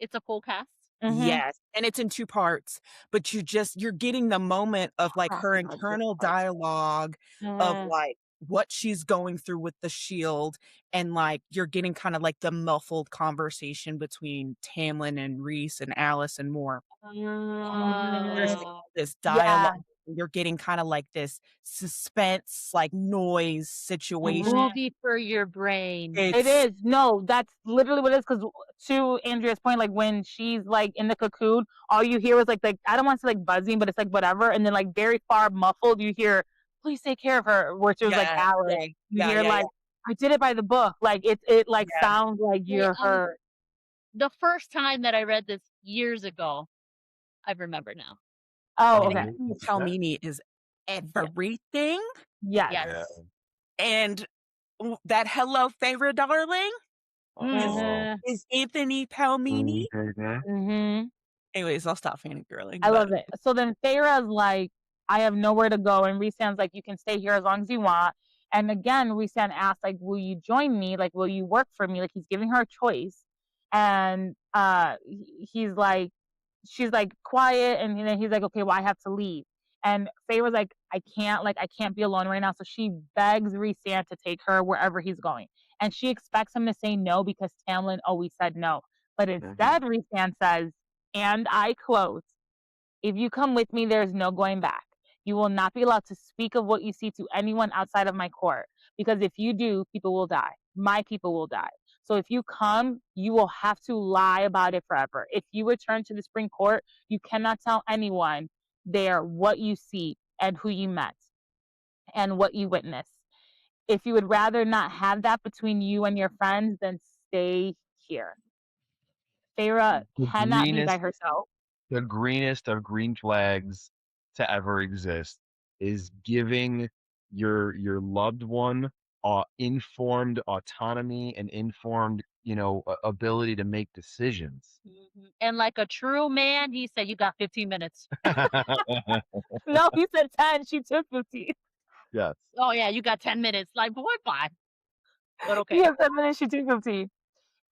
It's a full cast. Mhm. Yes, and it's in 2 parts, but you're getting the moment of, like, her internal dialogue of, Mhm. like, what she's going through with the shield, and, like, you're getting kinda, like, the muffled conversation between Tamlin and Rhys and Alice and more. There's, like, Oh. all this Yeah. dialogue, you're getting kinda like this suspense, like, noise A situation. movie for your brain. It It's is. No, that's literally what it is. Because to Andrea's point, like, when she's, like, in the cocoon, all you hear is, like, I don't wanna say, like, buzzing, but it's, like, whatever, and then, like, very far muffled, you hear, "Please take care of her," which was, like, yeah, Alice. yeah, You yeah, hear, yeah, yeah, like, "I did it by the book." Like, it, like, yeah. sounds like Wait, you're her. the first time that I read this years ago, I remember now. Oh, And okay. Anthony Palmini is everything, Yes. Yes. and that "Hello, Favorite Darling" Mhm. is Anthony Palmini. Mhm. Anyways, I'll stop fangirling, I but love it. So then Feyre's like, I have nowhere to go. And Rhysand's like, you can stay here as long as you want. And again, Rhysand asks, like, will you join me? Like, will you work for me? Like, he's giving her a choice. And he's like, she's like quiet. And then he's like, okay, well, I have to leave. And Feyre's like, I can't be alone right now. So she begs Rhysand to take her wherever he's going. And she expects him to say no because Tamlin always said no. But instead, Rhysand says, and I quote, if you come with me, there is no going back. You will not be allowed to speak of what you see to anyone outside of my court, because if you do, people will die. My people will die. So if you come, you will have to lie about it forever. If you return to the Spring Court, you cannot tell anyone there what you see and who you met and what you witnessed. If you would rather not have that between you and your friends, then stay here. Feyre The cannot be by greenest, herself. the greenest of green flags to ever exist is giving your loved one informed autonomy and informed, ability to make decisions. And like a true man, he said, you got 15 minutes. No, he said 10. She took 15. Yes. Oh, yeah, you got 10 minutes. Like, boy, bye. But okay. He had 10 minutes. She took 15.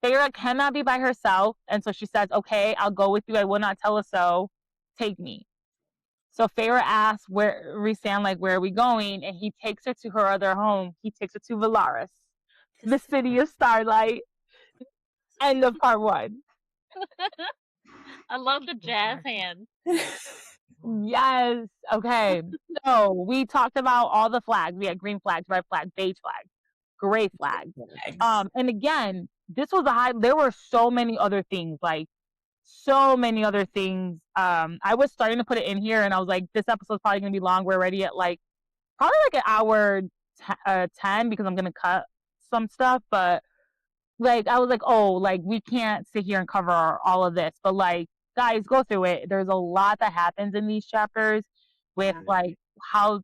Feyre cannot be by herself. And so she says, okay, I'll go with you. I will not tell a so. Take me. So Feyre asks Rhysand, like, where are we going? And he takes her to her other home. He takes her to Valaris, the city of starlight. End of part 1. I love the jazz hand. Yes. Okay. So we talked about all the flags. We had green flags, red flags, beige flags, gray flags. And again, this was there were so many other things, like so many other things. I was starting to put it in here and I was like, this episode's probably gonna be long. We're already at probably like an hour 10 because I'm gonna cut some stuff, but like I was like, oh, like we can't sit here and cover all of this, but like guys, go through it. There's a lot that happens in these chapters with like how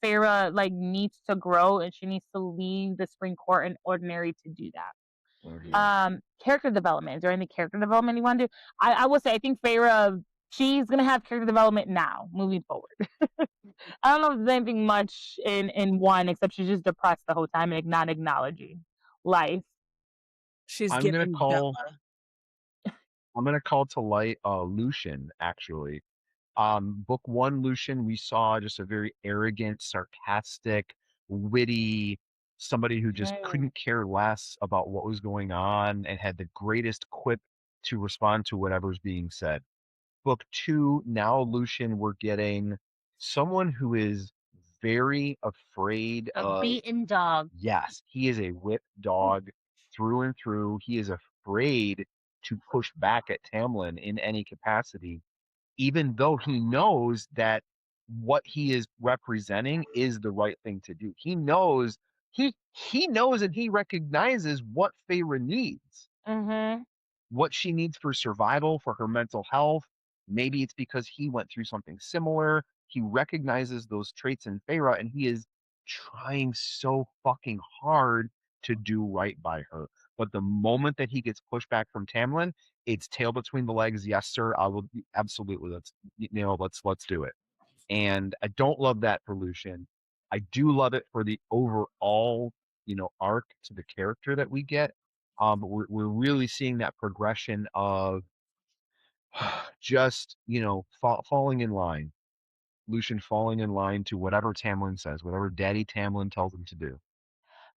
Feyre like needs to grow and she needs to leave the Spring Court and Ordinary to do that. Character development. Is there any character development you want to do? I will say I think Feyre, she's gonna have character development now, moving forward. I don't know if there's anything much in one except she's just depressed the whole time and not acknowledging life. She's I'm gonna giving call Bella. I'm gonna call to light Lucian, actually. Book 1 Lucian, we saw just a very arrogant, sarcastic, witty, somebody who just couldn't care less about what was going on and had the greatest quip to respond to whatever's being said. Book 2, now Lucian, we're getting someone who is very afraid A of, beaten dog. yes, he is a whip dog through and through. He is afraid to push back at Tamlin in any capacity, even though he knows that what he is representing is the right thing to do. He knows he knows and he recognizes what Feyre needs, Mm-hmm. what she needs for survival, for her mental health. Maybe it's because he went through something similar. He recognizes those traits in Feyre and he is trying so fucking hard to do right by her. But the moment that he gets pushed back from Tamlin, it's tail between the legs. Yes, sir. I will absolutely. Let's do it. And I don't love that for Lucian. I do love it for the overall, arc to the character that we get. But we're really seeing that progression of just, falling in line. Lucian falling in line to whatever Tamlin says, whatever Daddy Tamlin tells him to do.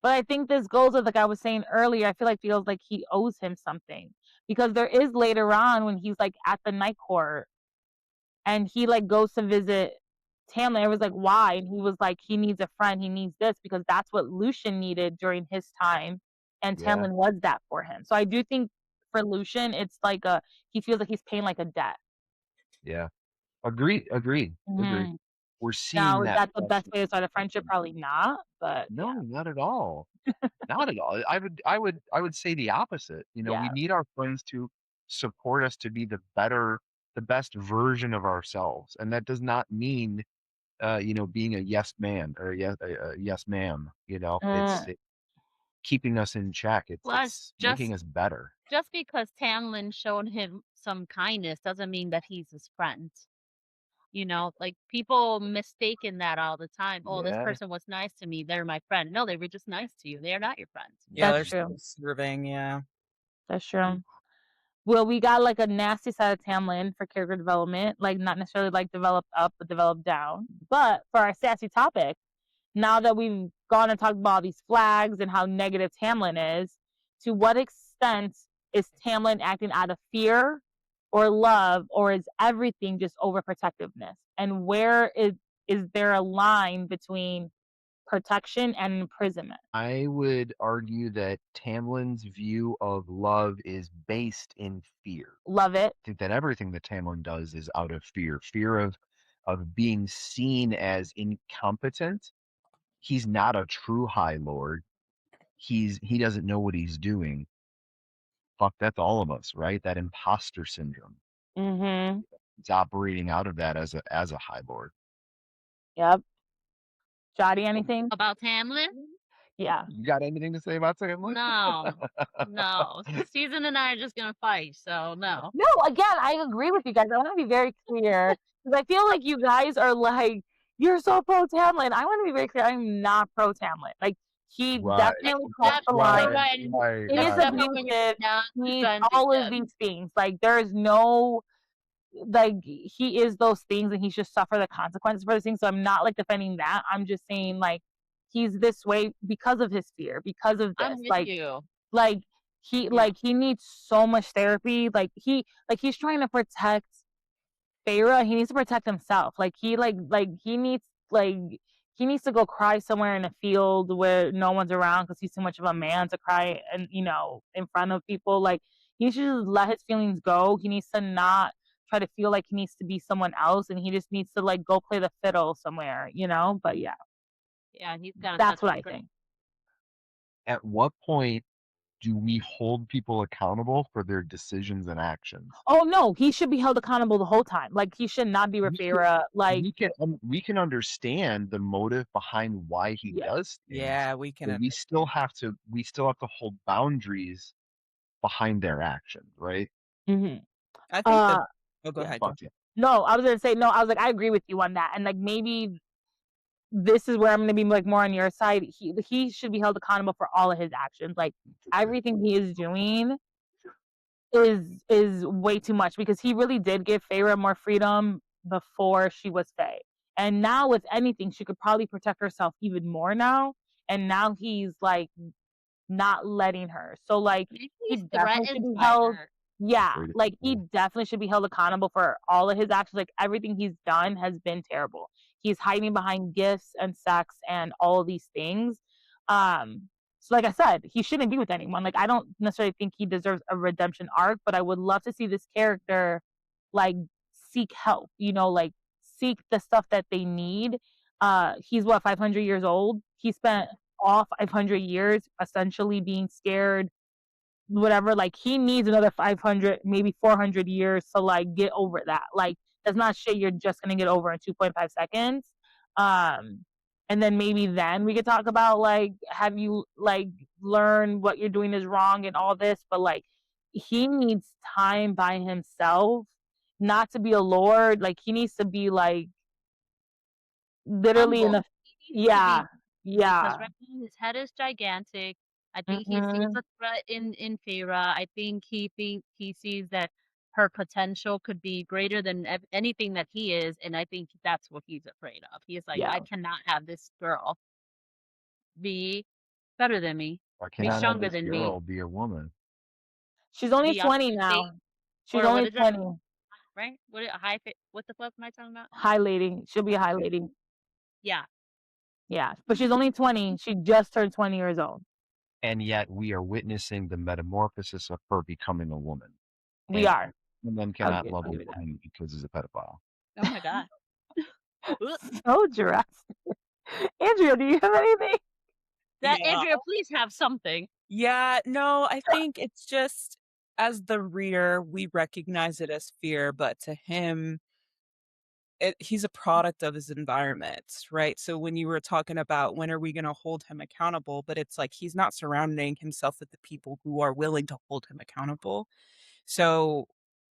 But I think this goes with, like I was saying earlier, I feel like feels like he owes him something. Because there is later on when he's like at the night court and he like goes to visit Tamlin. It was like, why? And he was like, he needs a friend. He needs this because that's what Lucian needed during his time. And Yeah. Tamlin was that for him. So I do think for Lucian, it's like he feels like he's paying like a debt. Yeah. Agreed. Mhm. We're Now, seeing is that that the best way to start a friendship? progression. Probably not, but No, yeah. not at all. Not at all. I would say the opposite. We Yeah. need our friends to support us to be the best version of ourselves. And that does not mean being a yes man or a yes ma'am. It's Mm. keeping us in check. Plus, It's making us better. just because Tamlin showed him some kindness doesn't mean that he's his friend. Like people mistaken that all the time. Oh, this Yeah. person was nice to me. They're my friend. No, they were just nice to you. They're not your friend. Yeah, That's they're true. still serving, yeah. That's true. Well, we got like a nasty side of Tamlin for character development, like not necessarily like developed up, but developed down. But for our sassy topic, now that we've gone and talked about all these flags and how negative Tamlin is, to what extent is Tamlin acting out of fear or love, or is everything just overprotectiveness? And where is there a line between protection and imprisonment? I would argue that Tamlin's view of love is based in fear. Love it. I think that everything that Tamlin does is out of fear of being seen as incompetent. He's not a true High Lord. He doesn't know what he's doing. Fuck, that's all of us, right? That imposter syndrome. Mm-hmm. He's operating out of that as a High Lord. Yep. Jotty, anything? About Tamlin? Yeah. You got anything to say about Tamlin? No. Season and I are just gonna fight, so no. No, again, I agree with you guys. I want to be very clear because I feel like you guys are like, you're so pro Tamlin. I want to be very clear. I'm not pro Tamlin. Like, he Right. definitely crossed the line. He is Except for when you're abusive. not He's defending all of him. these things. Like, there is no, like, he is those things and he should suffer the consequences for those things. So I'm not like defending that. I'm just saying, like, he's this way because of his fear, because of this. I'm with like, you. like he needs so much therapy. Like he's trying to protect Feyre. He needs to protect himself. Like he needs to go cry somewhere in a field where no one's around because he's too much of a man to cry and in front of people. Like he should just let his feelings go. He needs to not try to feel like he needs to be someone else, and he just needs to like go play the fiddle somewhere. But yeah, he's got. that's what I think. At what point do we hold people accountable for their decisions and actions? Oh no, he should be held accountable the whole time. Like he should not be Feyre. Like we can understand the motive behind why he does things. Yeah, we can. We still have to hold boundaries behind their actions, right? Mm-hmm. I think that. Oh, go yeah. ahead. No, I was gonna say no. I was like, I agree with you on that, and like maybe this is where I'm gonna be like more on your side. He should be held accountable for all of his actions. Like everything he is doing is way too much because he really did give Feyre more freedom before she was Fae. And now with anything, she could probably protect herself even more now. And now he's like not letting her. So like he definitely should be held. Yeah, like he definitely should be held accountable for all of his actions. Like everything he's done has been terrible. He's hiding behind gifts and sex and all of these things. So like I said, he shouldn't be with anyone. Like I don't necessarily think he deserves a redemption arc, but I would love to see this character like seek help, like seek the stuff that they need. He's what, 500 years old? He spent all 500 years essentially being scared, whatever. Like he needs another 500, maybe 400 years to like get over that. Like that's not shit you're just gonna get over in 2.5 seconds. And then maybe then we could talk about like, have you like learned what you're doing is wrong and all this, but like he needs time by himself, not to be a lord. Like he needs to be like literally in Humble. the He needs to be, yeah. because right now his head is gigantic. I think he sees a threat in Feyre. I think he sees that her potential could be greater than anything that he is, and I think that's what he's afraid of. He's like, Yeah. I cannot have this girl be better than me, I be cannot have stronger this than girl me, be a woman. She's only be 20 opposite now. sex, She's or what only is that? 20. Right? What the fuck am I talking about? High lady. She'll be a high lady. Yeah. Yeah. But she's only 20. She just turned 20 years old. And yet we are witnessing the metamorphosis of her becoming a woman. We are. And then I'll cannot give love a you that. woman because he's a pedophile. Oh my god. So drastic. Andrea, do you have anything? That Yeah. Andrea, please have something. Yeah, no, I think it's just, as the reader, we recognize it as fear, but to him, he's a product of his environment, right? So when you were talking about when are we going to hold him accountable, but it's like he's not surrounding himself with the people who are willing to hold him accountable. So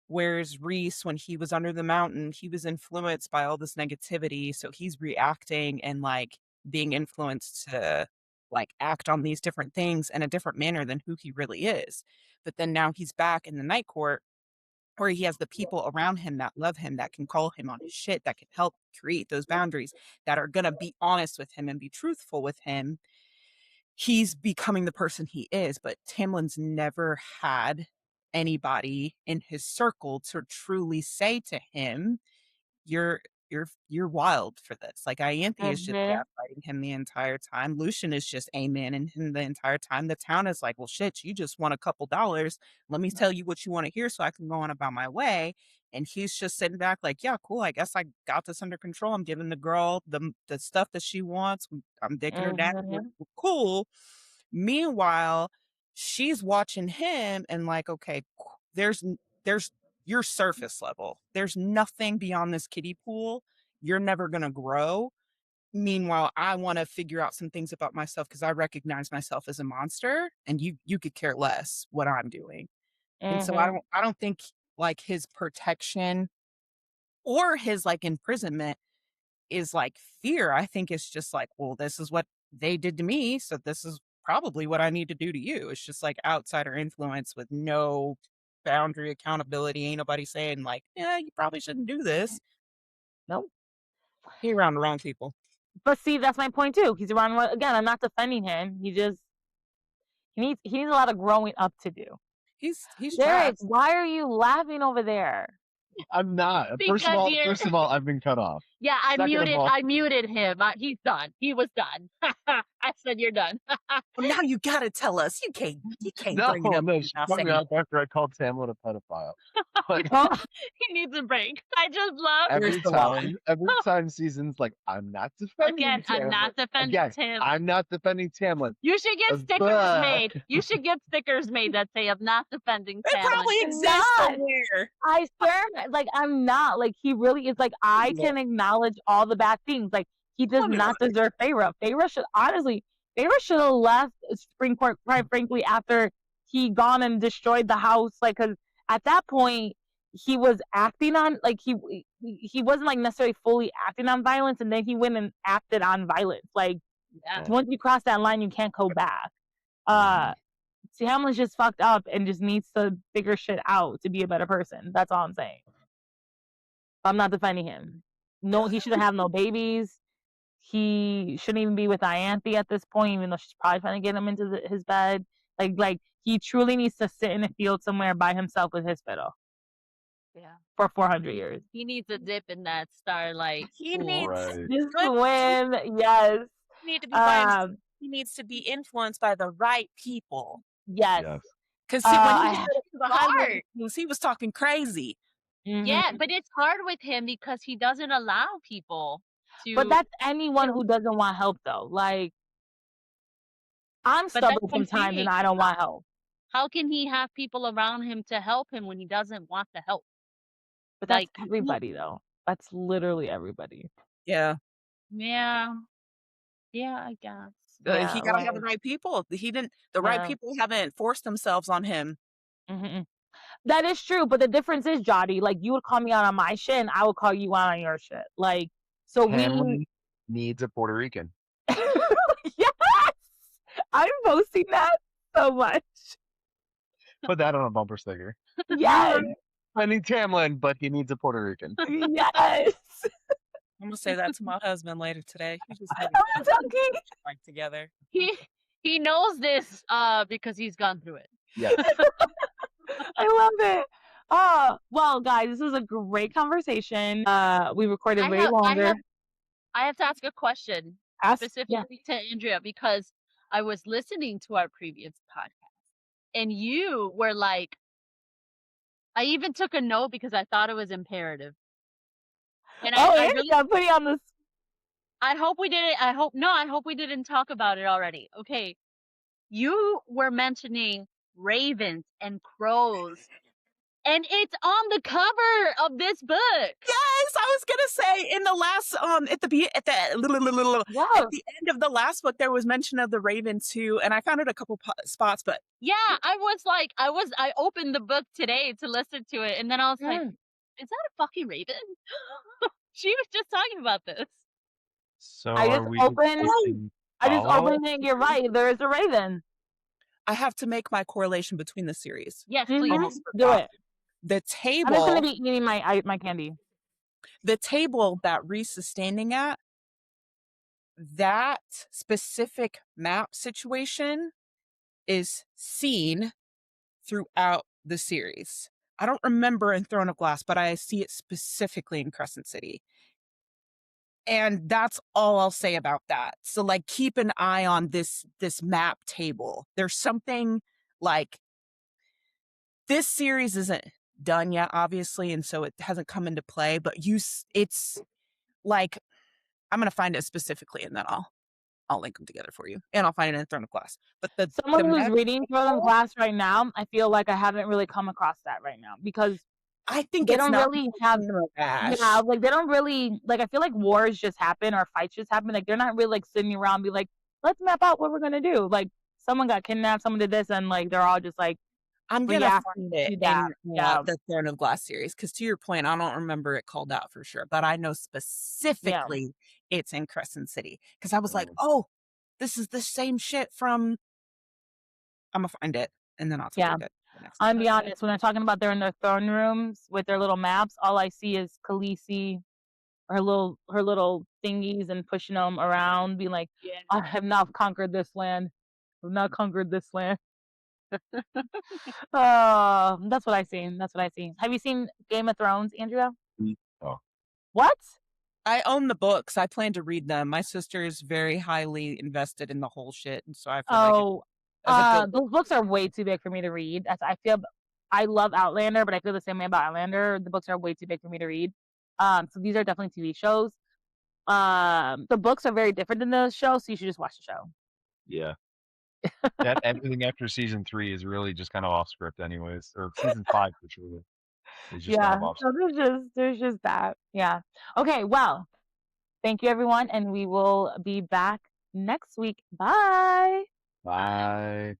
whereas Reese, when he was under the mountain, he was influenced by all this negativity. So he's reacting and like being influenced to like act on these different things in a different manner than who he really is. But then now he's back in the night court where he has the people around him that love him, that can call him on his shit, that can help create those boundaries, that are going to be honest with him and be truthful with him. He's becoming the person he is, but Tamlin's never had anybody in his circle to truly say to him, you're you're wild for this. Like Ianthe is just gaslighting him the entire time. Lucian is just amening him the entire time. The town is like, well shit, you just want a couple dollars. Let me tell you what you want to hear so I can go on about my way. And he's just sitting back like, yeah, cool. I guess I got this under control. I'm giving the girl the stuff that she wants. I'm dicking her down. We're cool. Meanwhile, she's watching him and like, okay, there's your surface level. There's nothing beyond this kiddie pool. You're never going to grow. Meanwhile, I want to figure out some things about myself because I recognize myself as a monster and you could care less what I'm doing. And so I don't think like his protection or his like imprisonment is like fear. I think it's just like, well, this is what they did to me, so this is probably what I need to do to you. It's just like outsider influence with no boundary accountability. Ain't nobody saying like, yeah, you probably shouldn't do this. Nope. He around the wrong people. But see, that's my point too. He's around, again, I'm not defending him. He needs a lot of growing up to do. He's Derek, trapped. why are you laughing over there? I'm not. First of all, I've been cut off. Yeah, I Second muted him. He's done. He was done. I said you're done. Well, now you gotta tell us. You can't No, bring it up. no, she fucked me up after I called Tamlin a pedophile. Like, He needs a break. I just love every time season's like, I'm not defending again. Tamlin. I'm not defending Tim. I'm not defending Tamlin. You should get stickers made. You should get stickers made that say, I'm not defending It Tamlin. probably exists somewhere. I swear, like, I'm not. Like, he really is. Like, I can acknowledge all the bad things. Like, he does not deserve Feyre. Feyre should have left Spring Court, quite frankly, after he gone and destroyed the house. Like, because at that point, he was acting on, like, he wasn't, like, necessarily fully acting on violence, and then he went and acted on violence. Like, once you cross that line, you can't go back. Tamlin's just fucked up and just needs to figure shit out to be a better person. That's all I'm saying. I'm not defending him. No, he shouldn't have no babies. He shouldn't even be with Ianthe at this point, even though she's probably trying to get him into his bed. Like he truly needs to sit in a field somewhere by himself with his fiddle. Yeah. For 400 years. He needs a dip in that starlight. He needs just win. Yes. He needs to be by himself. he needs to be influenced by the right people. Yes. Yes. Because when he I- said it to the Highland Kings, he was talking crazy. Yeah, Mhm. but it's hard with him because he doesn't allow people to. But that's anyone who doesn't want help, though. Like, I'm But that's stubborn what I'm sometimes, saying. and I don't want help. How can he have people around him to help him when he doesn't want the help? But that's Like, everybody, though. That's literally everybody. Yeah. Yeah. Yeah, I guess. He got to have the right people. The right Yeah. people haven't forced themselves on him. Mhm. That is true, but the difference is, Jody, like, you would call me out on my shit, and I would call you out on your shit. Like, so Tamlin needs a Puerto Rican. Yes! I'm posting that so much. Put that on a bumper sticker. Yes! I need Tamlin, but he needs a Puerto Rican. Yes! I'm gonna say that to my husband later today. He just had I'm joking. back together. He knows this because he's gone through it. Yes. I love it. Oh, well, guys, this was a great conversation. We recorded way longer. I have to ask a question specifically to Andrea because I was listening to our previous podcast and you were like, I even took a note because I thought it was imperative. And I really put you on this. I hope we didn't. I hope we didn't talk about it already. Okay. You were mentioning ravens and crows, and it's on the cover of this book. Yes, I was gonna say in the last at the end of the last book there was mention of the raven too, and I found it a couple spots, but yeah, I opened the book today to listen to it, and then I was like, is that a fucking raven? She was just talking about this. So I are just we opened follow? it. You're right. There is a raven. I have to make my correlation between the series. Yes, please. Almost Do forgot. it. The I'm just table gonna be eating my candy. the table that Reese is standing at, that specific map situation is seen throughout the series. I don't remember in Throne of Glass, but I see it specifically in Crescent City. And that's all I'll say about that. So like keep an eye on this map table. There's something like this series isn't done yet, obviously, and so it hasn't come into play, but it's like I'm gonna find it specifically and then I'll link them together for you. And I'll find it in Throne of Glass. But someone who's reading Throne of Glass right now, I feel like I haven't really come across that right now because I think they it's don't not really have like they don't really like I feel like wars just happen or fights just happen. Like they're not really like sitting around and be like, let's map out what we're gonna do. Like someone got kidnapped, someone did this, and like they're all just like I'm gonna find it in the Throne of Glass series because to your point, I don't remember it called out for sure, but I know specifically it's in Crescent City because I was like, oh, this is the same shit from. I'm gonna find it and then I'll tell you. I'm be honest, when they're talking about they're in their throne rooms with their little maps, all I see is Khaleesi, her little thingies and pushing them around, being like, I have not conquered this land. I've not conquered this land. Oh, that's what I seen. That's what I seen. Have you seen Game of Thrones, Andrea? Oh. What? I own the books. I plan to read them. My sister is very highly invested in the whole shit, and so I feel those books are way too big for me to read. I love Outlander, but I feel the same way about Outlander. The books are way too big for me to read. So these are definitely TV shows. The books are very different than the show, so you should just watch the show. Yeah. That everything after season 3 is really just kind of off script anyways, or season 5 for sure. It's just kind of off script. So there's just that. Yeah. Okay, well, thank you everyone, and we will be back next week. Bye. Bye.